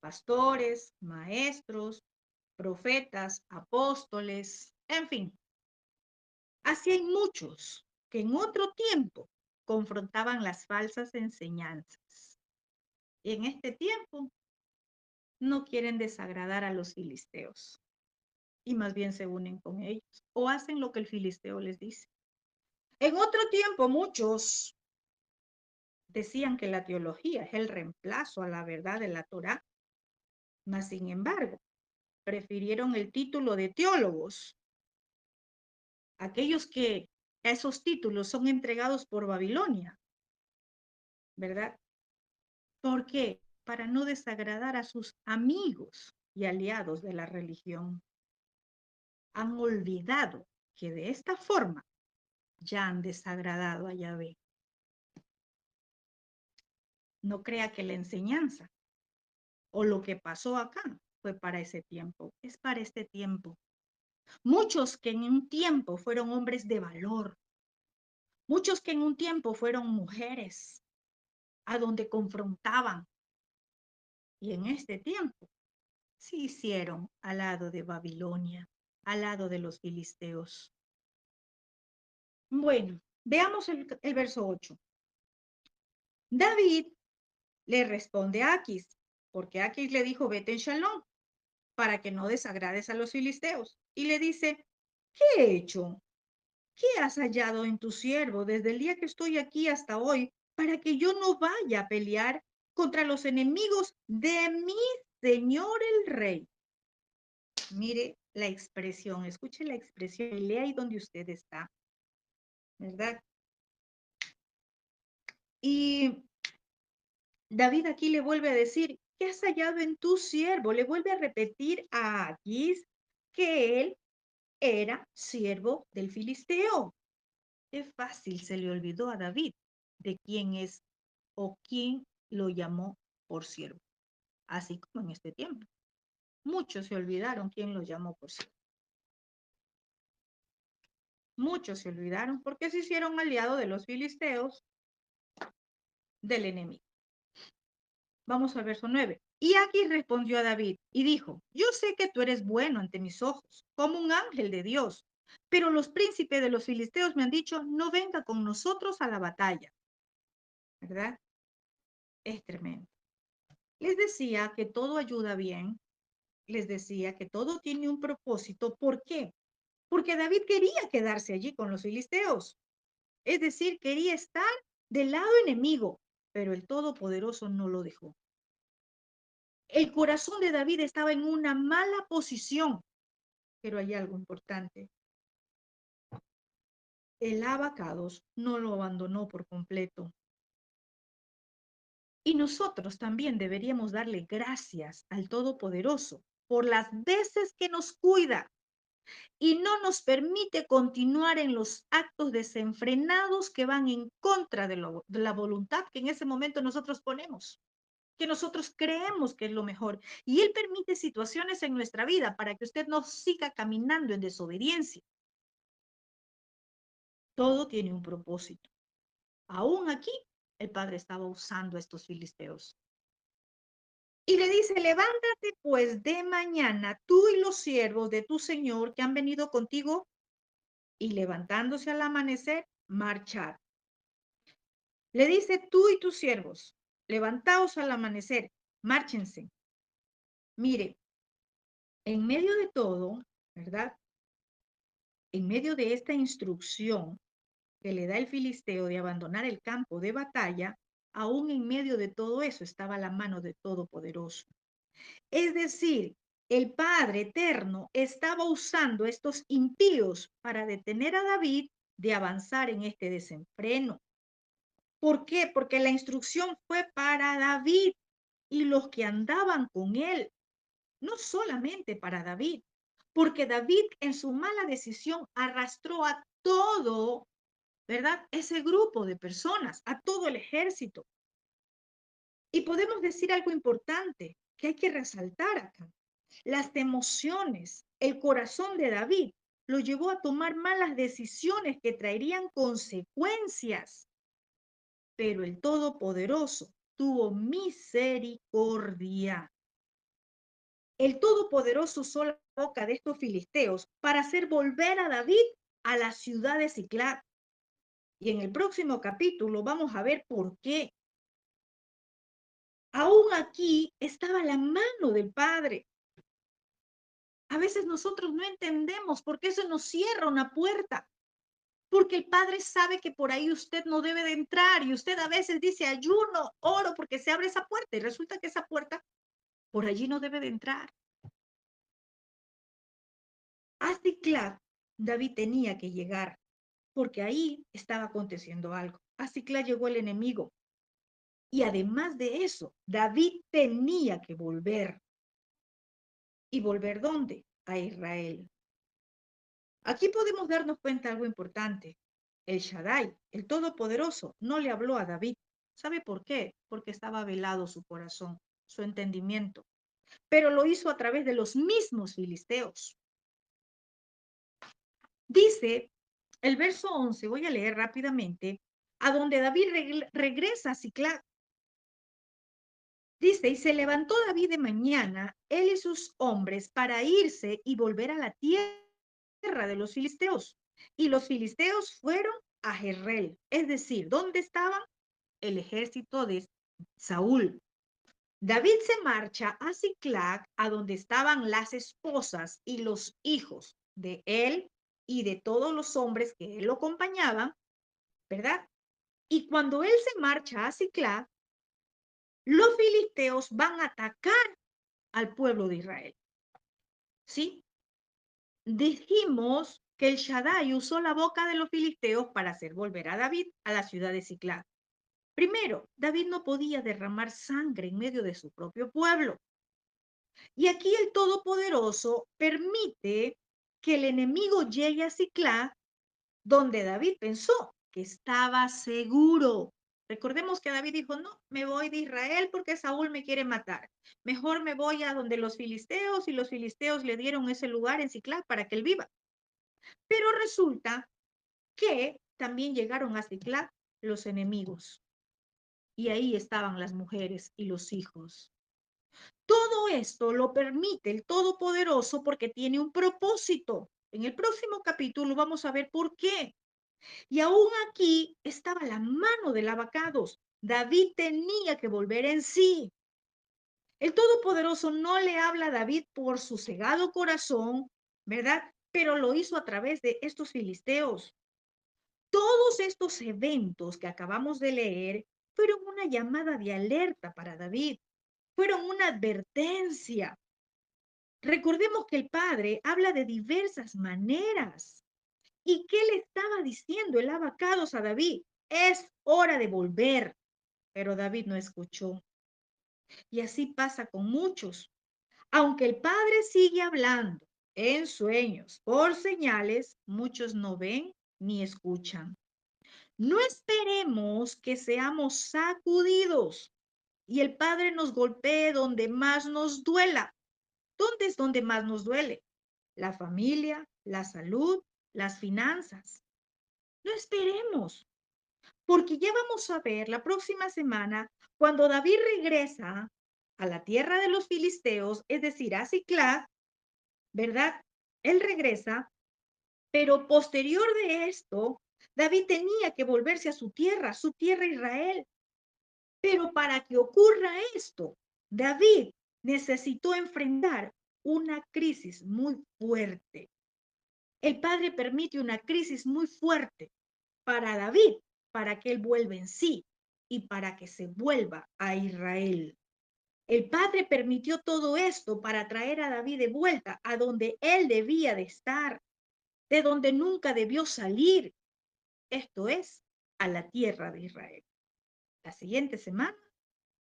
pastores, maestros, profetas, apóstoles, en fin, así hay muchos que en otro tiempo confrontaban las falsas enseñanzas. Y en este tiempo no quieren desagradar a los filisteos y más bien se unen con ellos o hacen lo que el filisteo les dice. En otro tiempo muchos decían que la teología es el reemplazo a la verdad de la Torá, mas sin embargo prefirieron el título de teólogos, aquellos que esos títulos son entregados por Babilonia, ¿verdad? ¿Por qué? Para no desagradar a sus amigos y aliados de la religión. Han olvidado que de esta forma ya han desagradado a Yahvé. No crea que la enseñanza o lo que pasó acá fue para ese tiempo, es para este tiempo. Muchos que en un tiempo fueron hombres de valor, muchos que en un tiempo fueron mujeres a donde confrontaban y en este tiempo se hicieron al lado de Babilonia, al lado de los filisteos. Bueno, veamos el verso 8. David Le responde Aquis, porque Aquis le dijo, vete en Shalom, para que no desagrades a los filisteos. Y le dice, ¿qué he hecho? ¿Qué has hallado en tu siervo desde el día que estoy aquí hasta hoy para que yo no vaya a pelear contra los enemigos de mi señor el rey? Mire la expresión, escuche la expresión y lea ahí donde usted está, ¿verdad? Y David aquí le vuelve a decir, ¿qué has hallado en tu siervo? Le vuelve a repetir a Aquis que él era siervo del filisteo. Qué fácil se le olvidó a David de quién es o quién lo llamó por siervo, así como en este tiempo. Muchos se olvidaron quién lo llamó por siervo. Muchos se olvidaron porque se hicieron aliados de los filisteos del enemigo. Vamos al verso 9. Y aquí respondió a David y dijo, yo sé que tú eres bueno ante mis ojos, como un ángel de Dios, pero los príncipes de los filisteos me han dicho, no venga con nosotros a la batalla, ¿verdad? Es tremendo. Les decía que todo ayuda bien, les decía que todo tiene un propósito. ¿Por qué? Porque David quería quedarse allí con los filisteos, es decir, quería estar del lado enemigo, pero el Todopoderoso no lo dejó. El corazón de David estaba en una mala posición, pero hay algo importante. El abacados no lo abandonó por completo. Y nosotros también deberíamos darle gracias al Todopoderoso por las veces que nos cuida y no nos permite continuar en los actos desenfrenados que van en contra de la voluntad que en ese momento nosotros ponemos, que nosotros creemos que es lo mejor. Y Él permite situaciones en nuestra vida para que usted no siga caminando en desobediencia. Todo tiene un propósito. Aún aquí, el padre estaba usando a estos filisteos. Y le dice, levántate pues de mañana, tú y los siervos de tu señor que han venido contigo, y levantándose al amanecer, marchar. Le dice, tú y tus siervos, levantaos al amanecer, márchense. Mire, en medio de todo, ¿verdad? En medio de esta instrucción que le da el filisteo de abandonar el campo de batalla, aún en medio de todo eso estaba la mano de Todopoderoso. Es decir, el Padre Eterno estaba usando estos impíos para detener a David de avanzar en este desenfreno. ¿Por qué? Porque la instrucción fue para David y los que andaban con él, no solamente para David, porque David en su mala decisión arrastró a todo, ¿verdad? Ese grupo de personas, a todo el ejército. Y podemos decir algo importante que hay que resaltar acá. Las emociones, el corazón de David lo llevó a tomar malas decisiones que traerían consecuencias, pero el Todopoderoso tuvo misericordia. El Todopoderoso usó la boca de estos filisteos para hacer volver a David a la ciudad de Siclag. Y en el próximo capítulo vamos a ver por qué. Aún aquí estaba la mano del Padre. A veces nosotros no entendemos por qué se nos cierra una puerta. Porque el Padre sabe que por ahí usted no debe de entrar y usted a veces dice ayuno, oro porque se abre esa puerta y resulta que esa puerta por allí no debe de entrar. A Siclag David tenía que llegar porque ahí estaba aconteciendo algo. A Siclag llegó el enemigo y además de eso, David tenía que volver. ¿Y volver dónde? A Israel. Aquí podemos darnos cuenta de algo importante. El Shaddai, el Todopoderoso, no le habló a David. ¿Sabe por qué? Porque estaba velado su corazón, su entendimiento. Pero lo hizo a través de los mismos filisteos. Dice el verso 11, voy a leer rápidamente, a donde David regresa a Siclag. Dice, y se levantó David de mañana, él y sus hombres, para irse y volver a la tierra de los filisteos. Y los filisteos fueron a Jezreel, es decir, ¿dónde estaban? El ejército de Saúl. David se marcha a Siclac, a donde estaban las esposas y los hijos de él y de todos los hombres que él lo acompañaban, ¿verdad? Y cuando él se marcha a Siclac, los filisteos van a atacar al pueblo de Israel, ¿sí? Dijimos que el Shaddai usó la boca de los filisteos para hacer volver a David a la ciudad de Siclac. Primero, David no podía derramar sangre en medio de su propio pueblo. Y aquí el Todopoderoso permite que el enemigo llegue a Siclac, donde David pensó que estaba seguro. Recordemos que David dijo, no, me voy de Israel porque Saúl me quiere matar. Mejor me voy a donde los filisteos y los filisteos le dieron ese lugar en Siclac para que él viva. Pero resulta que también llegaron a Siclac los enemigos y ahí estaban las mujeres y los hijos. Todo esto lo permite el Todopoderoso porque tiene un propósito. En el próximo capítulo vamos a ver por qué. Y aún aquí estaba la mano del abacados. David tenía que volver en sí. El Todopoderoso no le habla a David por su cegado corazón, ¿verdad? Pero lo hizo a través de estos filisteos. Todos estos eventos que acabamos de leer fueron una llamada de alerta para David, fueron una advertencia. Recordemos que el Padre habla de diversas maneras. ¿Y qué le estaba diciendo el abacados a David? Es hora de volver. Pero David no escuchó. Y así pasa con muchos. Aunque el Padre sigue hablando en sueños, por señales, muchos no ven ni escuchan. No esperemos que seamos sacudidos y el Padre nos golpee donde más nos duela. ¿Dónde es donde más nos duele? La familia, la salud, las finanzas. No esperemos, porque ya vamos a ver la próxima semana cuando David regresa a la tierra de los filisteos, es decir, a Siclag, ¿verdad? Él regresa, pero posterior de esto, David tenía que volverse a su tierra Israel. Pero para que ocurra esto, David necesitó enfrentar una crisis muy fuerte. El Padre permite una crisis muy fuerte para David, para que él vuelva en sí y para que se vuelva a Israel. El Padre permitió todo esto para traer a David de vuelta a donde él debía de estar, de donde nunca debió salir, esto es, a la tierra de Israel. La siguiente semana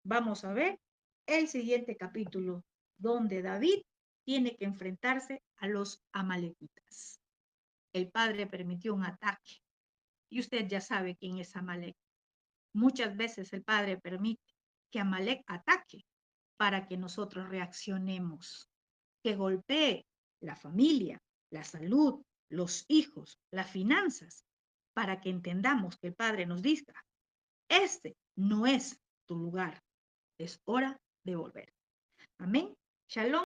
vamos a ver el siguiente capítulo, donde David tiene que enfrentarse a los amalecitas. El Padre permitió un ataque y usted ya sabe quién es Amalek. Muchas veces el Padre permite que Amalek ataque para que nosotros reaccionemos, que golpee la familia, la salud, los hijos, las finanzas, para que entendamos que el Padre nos diga, este no es tu lugar, es hora de volver. Amén. Shalom.